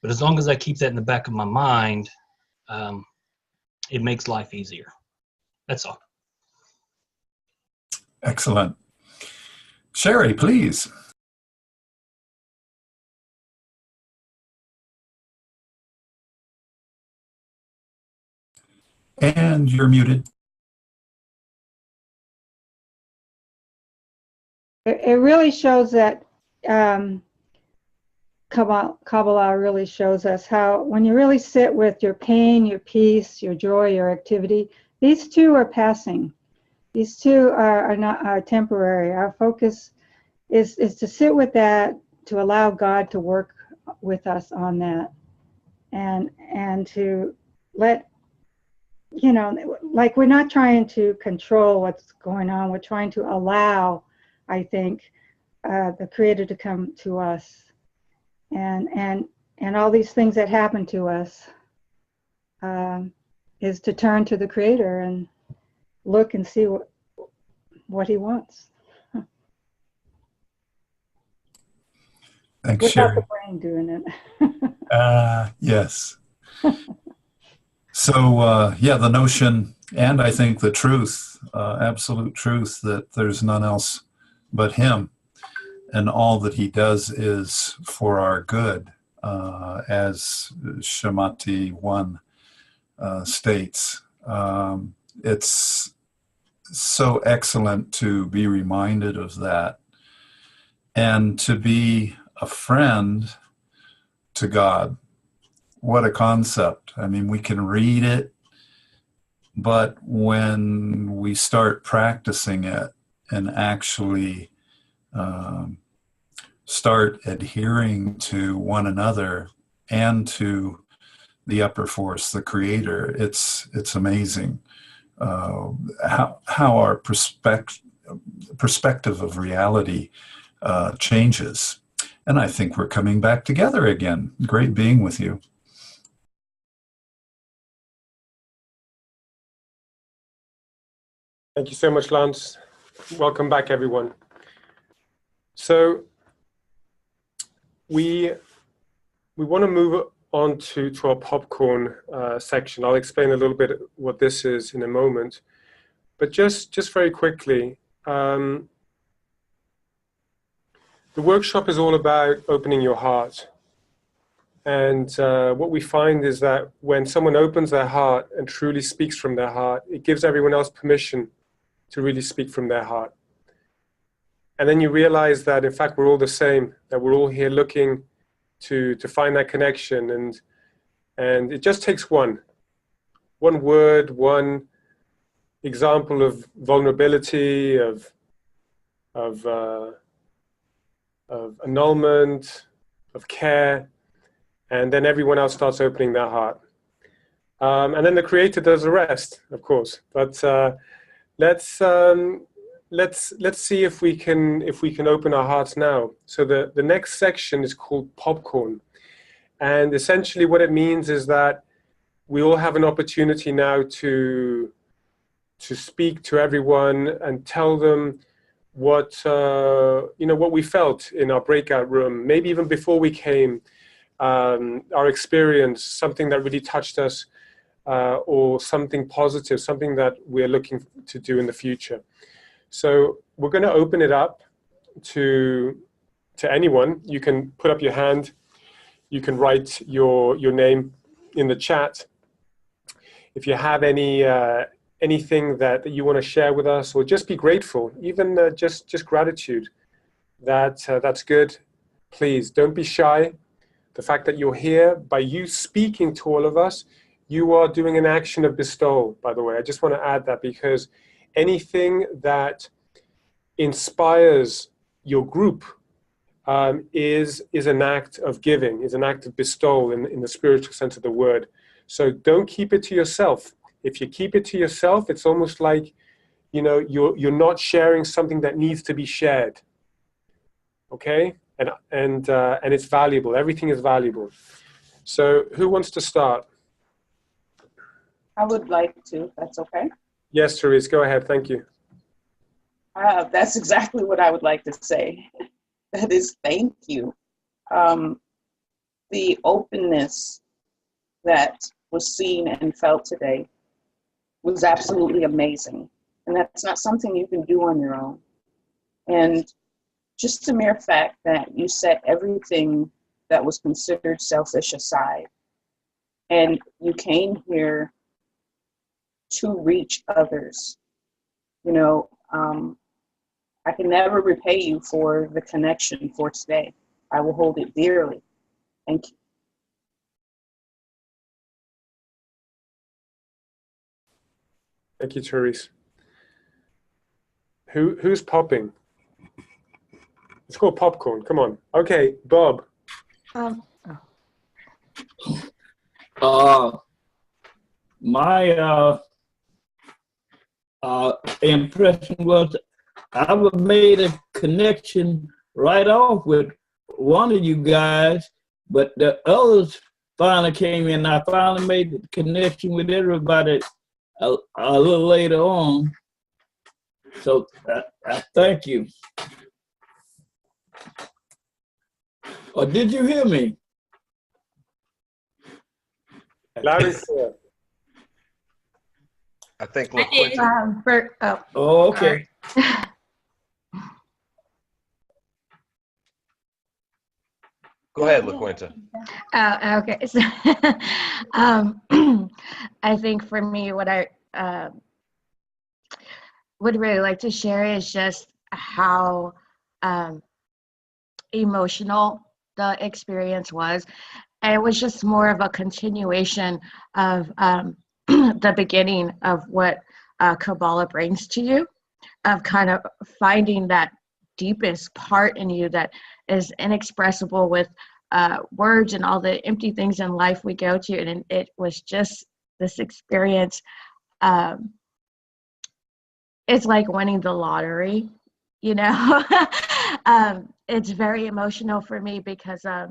but as long as I keep that in the back of my mind, it makes life easier. That's all. Excellent. Sherry, please. And you're muted. It really shows that Kabbalah really shows us how when you really sit with your pain, your peace, your joy, your activity, these two are passing. These two are not temporary. Our focus is to sit with that, to allow God to work with us on that, and to let, like, we're not trying to control what's going on. We're trying to allow, I think, the Creator to come to us, and all these things that happen to us is to turn to the Creator and look and see what He wants. Thanks, without Sherry. the brain doing it. Yes. So, the notion, and I think the truth, absolute truth, that there's none else but Him, and all that He does is for our good, as Shemati 1 states. It's so excellent to be reminded of that, and to be a friend to God. What a concept. I mean, we can read it, but when we start practicing it and actually start adhering to one another and to the upper force, the Creator, it's amazing how our perspective of reality changes. And I think we're coming back together again. Great being with you. Thank you so much, Lance. Welcome back, everyone. So we want to move on to our popcorn section. I'll explain a little bit what this is in a moment. But just very quickly, the workshop is all about opening your heart. And what we find is that when someone opens their heart and truly speaks from their heart, it gives everyone else permission to really speak from their heart. And then you realize that, in fact, we're all the same, that we're all here looking to find that connection. And it just takes one word, one example of vulnerability, of annulment, of care. and then everyone else starts opening their heart. And then the creator does the rest, of course. But let's see if we can open our hearts now. So the next section is called popcorn, and essentially what it means is that we all have an opportunity now to speak to everyone and tell them what what we felt in our breakout room, maybe even before we came, our experience, something that really touched us, or something positive, something that we're looking to do in the future. So we're going to open it up to anyone. You can put up your hand. You can write your name in the chat. If you have anything that you want to share with us, or just be grateful, even just gratitude, that's good. Please don't be shy. The fact that you're here, by you speaking to all of us, you are doing an action of bestowal, by the way. I just want to add that, because anything that inspires your group is an act of giving, is an act of bestowal in the spiritual sense of the word. So don't keep it to yourself. If you keep it to yourself, it's almost like, you're not sharing something that needs to be shared. Okay? And it's valuable. Everything is valuable. So who wants to start? I would like to, if that's okay. Yes, Therese, go ahead. Thank you. That's exactly what I would like to say. That is, thank you. The openness that was seen and felt today was absolutely amazing. And that's not something you can do on your own. And just the mere fact that you set everything that was considered selfish aside, and you came here to reach others. I can never repay you for the connection for today. I will hold it dearly. Thank you. Thank you, Therese. Who's popping? It's called popcorn. Come on. Okay, Bob. My impression was I made a connection right off with one of you guys, but the others finally came in. I finally made the connection with everybody a little later on. So I thank you. Or did you hear me? Loud and clear. I think I did. Oh, okay. Go ahead, LaQuinta. Okay. So, I think for me, what I would really like to share is just how emotional the experience was. And it was just more of a continuation of the beginning of what Kabbalah brings to you, of kind of finding that deepest part in you that is inexpressible with words and all the empty things in life we go to. And it was just this experience. It's like winning the lottery, It's very emotional for me because I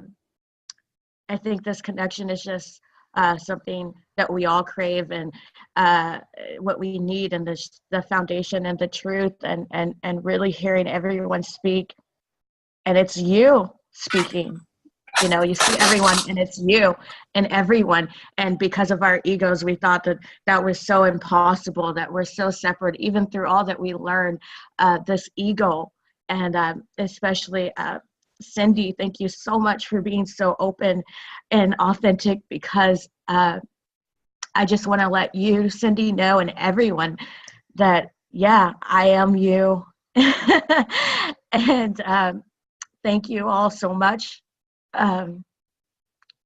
think this connection is just something that we all crave, and what we need, and the foundation and the truth, and really hearing everyone speak. And it's you speaking. You see everyone, and it's you and everyone. And because of our egos, we thought that was so impossible, that we're so separate, even through all that we learned, this ego. And especially Cindy, thank you so much for being so open and authentic, because I just want to let you, Cindy, know, and everyone, that, yeah, I am you. And thank you all so much.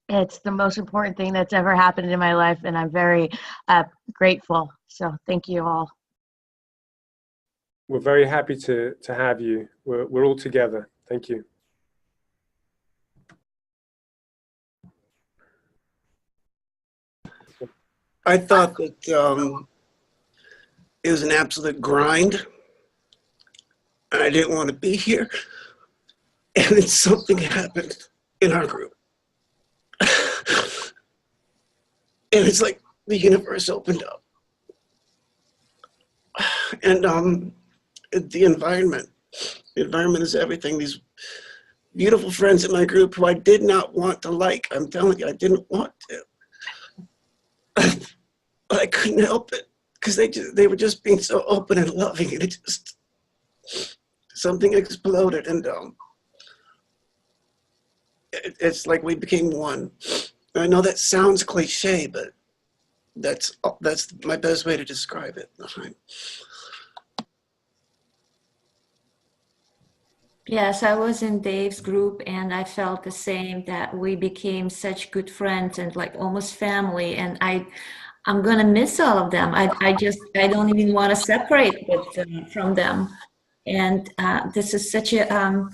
It's the most important thing that's ever happened in my life, and I'm very grateful. So thank you all. We're very happy to have you. We're all together. Thank you. I thought that it was an absolute grind. I didn't want to be here. And then something happened in our group. And it's like the universe opened up. And the environment is everything. These beautiful friends in my group who I did not want to like. I'm telling you, I didn't want to. But I couldn't help it because they were just being so open and loving, and it just, something exploded, and it's like we became one. I know that sounds cliche, but that's my best way to describe it. Yes, I was in Dave's group and I felt the same, that we became such good friends and like almost family. And I'm gonna miss all of them. I don't even want to separate from them. And this is such a,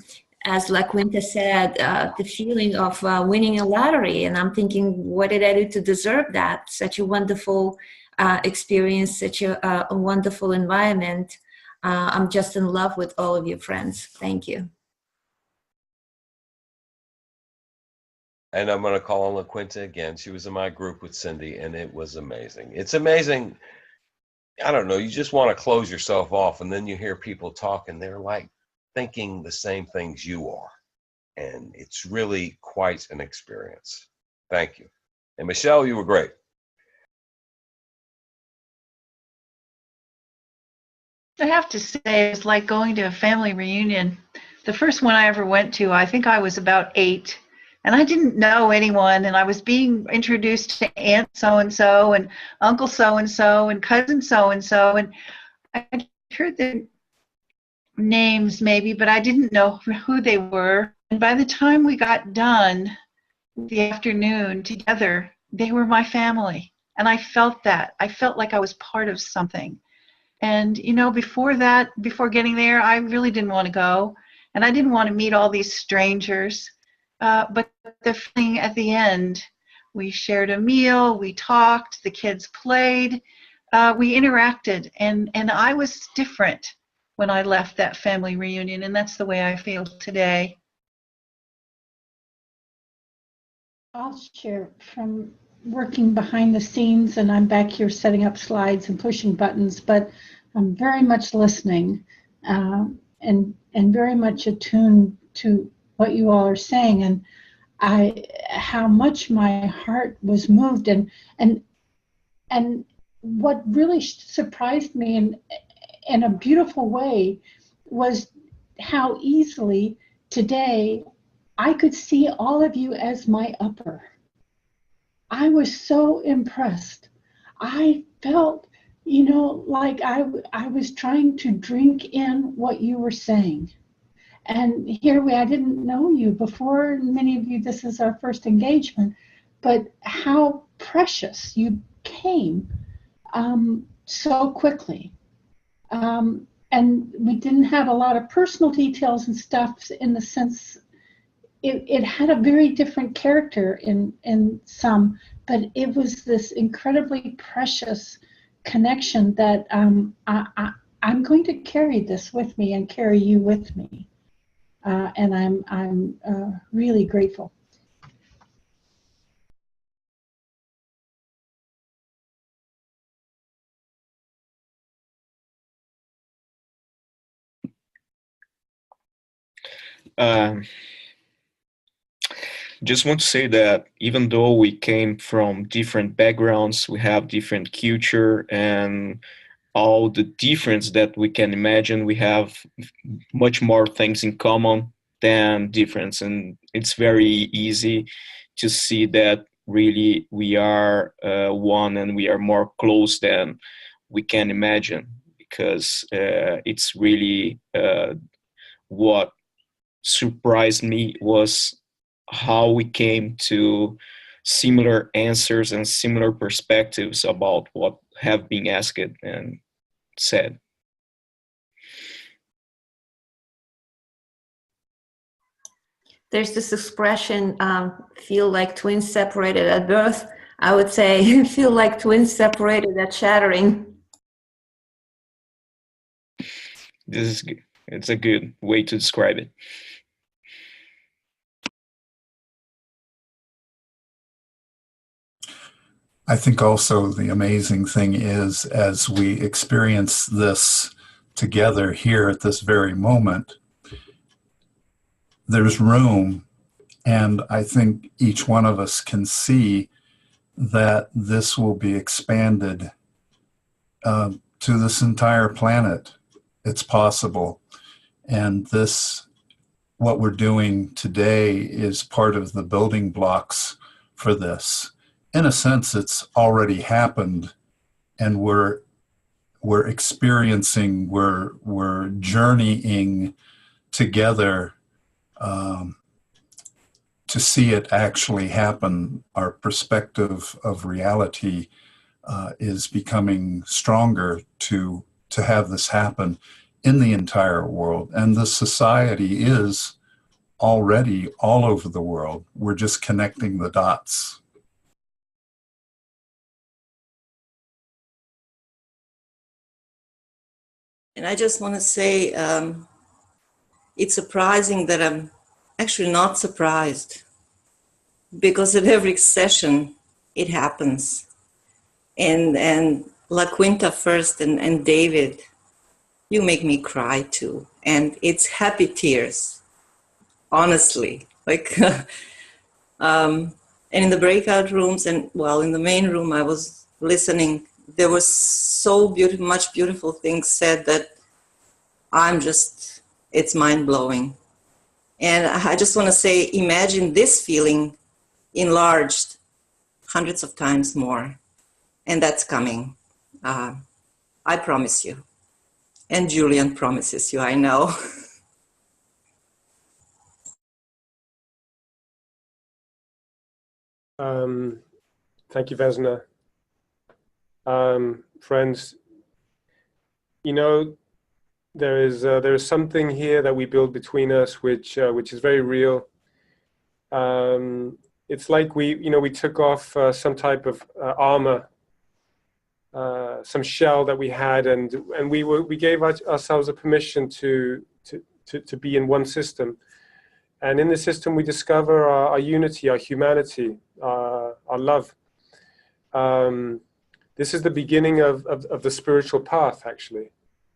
as La Quinta said, the feeling of winning a lottery. And I'm thinking, what did I do to deserve that? Such a wonderful experience, such a wonderful environment. I'm just in love with all of you friends. Thank you. And I'm going to call on La Quinta again. She was in my group with Cindy, and it was amazing. It's amazing. I don't know. You just want to close yourself off, and then you hear people talk, and they're like thinking the same things you are. And it's really quite an experience. Thank you. And Michelle, you were great. I have to say, it's like going to a family reunion. The first one I ever went to, I think I was about 8, and I didn't know anyone, and I was being introduced to Aunt so-and-so and Uncle so-and-so and Cousin so-and-so, and I heard their names maybe, but I didn't know who they were. And by the time we got done the afternoon together, they were my family, and I felt that. I felt like I was part of something. And, you know, before getting there, I really didn't want to go. And I didn't want to meet all these strangers. But the feeling at the end, we shared a meal, we talked, the kids played, we interacted. And I was different when I left that family reunion. And that's the way I feel today. I'll share from working behind the scenes, and I'm back here setting up slides and pushing buttons, but I'm very much listening and very much attuned to what you all are saying, and how much my heart was moved, and what really surprised me in a beautiful way was how easily today I could see all of you as my upper. I was so impressed. I felt, you know, like I was trying to drink in what you were saying. And here I didn't know you before. Many of you, this is our first engagement, but how precious you came so quickly. And we didn't have a lot of personal details and stuff in the sense, it had a very different character in some, but it was this incredibly precious connection that I'm going to carry this with me and carry you with me. And I'm really grateful. Just want to say that even though we came from different backgrounds, we have different culture and all the difference that we can imagine, we have much more things in common than difference. And it's very easy to see that really we are one, and we are more close than we can imagine, because it's really what surprised me was how we came to similar answers and similar perspectives about what have been asked and said. There's this expression, feel like twins separated at birth. I would say feel like twins separated at shattering. This is good. It's a good way to describe it. I think also the amazing thing is, as we experience this together here at this very moment, there's room, and I think each one of us can see that this will be expanded to this entire planet. It's possible. And this, what we're doing today, is part of the building blocks for this. In a sense, it's already happened, and we're experiencing, we're journeying together to see it actually happen. Our perspective of reality is becoming stronger to have this happen in the entire world. And the society is already all over the world. We're just connecting the dots. And I just want to say, it's surprising that I'm actually not surprised, because at every session it happens. And La Quinta first, and David, you make me cry too. And it's happy tears, honestly. Like, and in the breakout rooms, and well, in the main room, I was listening. There was so much beautiful things said that it's mind-blowing. And I just want to say, imagine this feeling enlarged hundreds of times more. And that's coming. I promise you. And Julian promises you, I know. Thank you, Vesna. Friends, you know, there is something here that we build between us, which is very real. It's like we took off some type of armor, some shell that we had, and we gave ourselves a permission to be in one system. And in the system, we discover our unity, our humanity, our love. This is the beginning of the spiritual path, actually.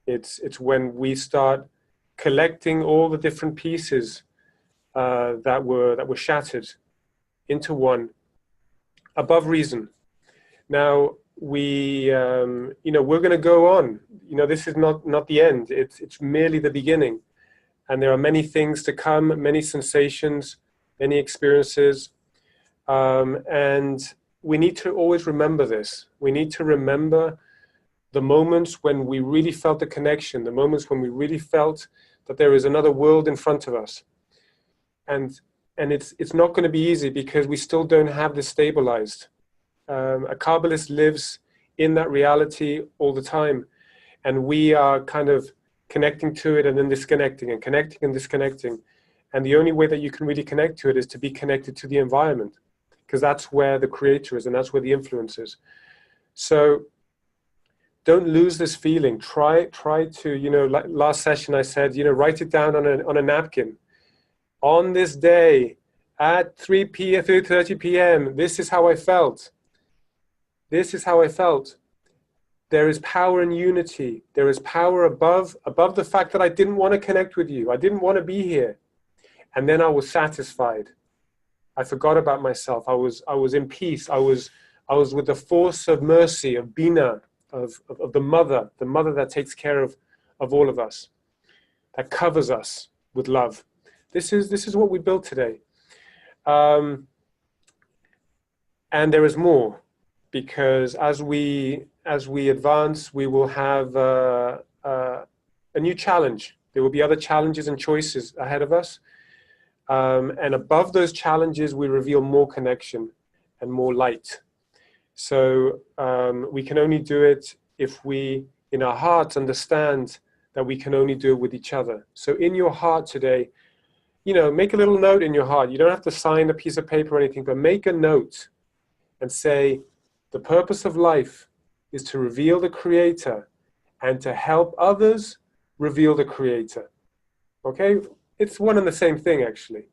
It's when we start collecting all the different pieces that were shattered into one, above reason. Now we're going to go on. This is not the end. It's merely the beginning, and there are many things to come, many sensations, many experiences, and we need to always remember this. We need to remember the moments when we really felt the connection, the moments when we really felt that there is another world in front of us. And it's not going to be easy, because we still don't have this stabilized. A Kabbalist lives in that reality all the time, and we are kind of connecting to it and then disconnecting, and connecting and disconnecting. And the only way that you can really connect to it is to be connected to the environment, because that's where the creator is and that's where the influence is. So don't lose this feeling. Try to, like last session I said, write it down on a napkin. On this day at 3:30 p.m., this is how I felt. This is how I felt. There is power in unity. There is power above the fact that I didn't want to connect with you. I didn't want to be here. And then I was satisfied. I forgot about myself. I was in peace. I was with the force of mercy, of Bina, of the mother that takes care of all of us, that covers us with love. This is what we built today. And there is more, because as we advance, we will have a new challenge. There will be other challenges and choices ahead of us. And above those challenges, we reveal more connection and more light. So we can only do it if we, in our hearts, understand that we can only do it with each other. So in your heart today, make a little note in your heart. You don't have to sign a piece of paper or anything, but make a note and say, the purpose of life is to reveal the Creator and to help others reveal the Creator. Okay? It's one and the same thing, actually.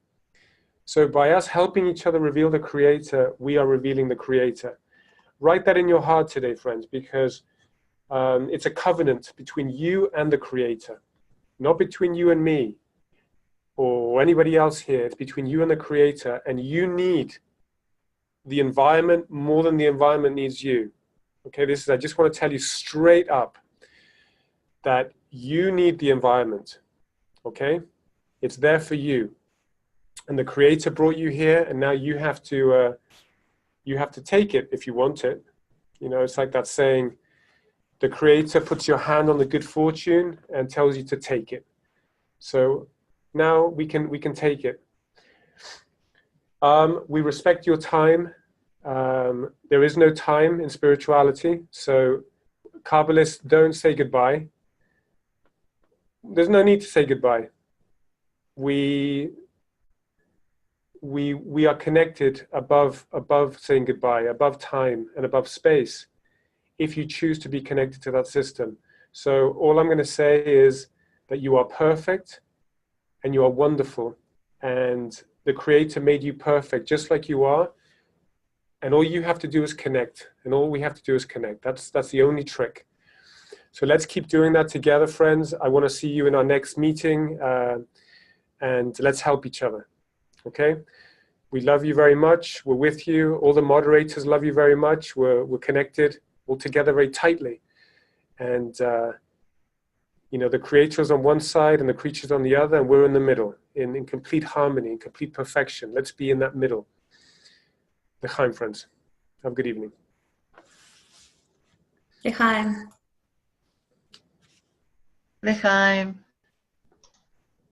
So by us helping each other reveal the Creator, we are revealing the Creator. Write that in your heart today, friends, because it's a covenant between you and the Creator, not between you and me or anybody else here. It's between you and the Creator, and you need the environment more than the environment needs you. Okay, I just want to tell you straight up that you need the environment. Okay, it's there for you, and the Creator brought you here, and now you have to take it if you want it. You know, it's like that saying, the Creator puts your hand on the good fortune and tells you to take it. So now we can take it. We respect your time. There is no time in spirituality, so Kabbalists, don't say goodbye. There's no need to say goodbye. We are connected above saying goodbye, above time and above space, if you choose to be connected to that system. So all I'm going to say is that you are perfect and you are wonderful, and the Creator made you perfect just like you are, and all you have to do is connect, and all we have to do is connect. That's the only trick. So let's keep doing that together, friends. I want to see you in our next meeting, and let's help each other. Okay? We love you very much. We're with you. All the moderators love you very much. We're connected all together very tightly. And, you know, the Creator is on one side and the creatures on the other, and we're in the middle, in complete harmony, in complete perfection. Let's be in that middle. L'chaim, friends. Have a good evening. L'chaim. L'chaim.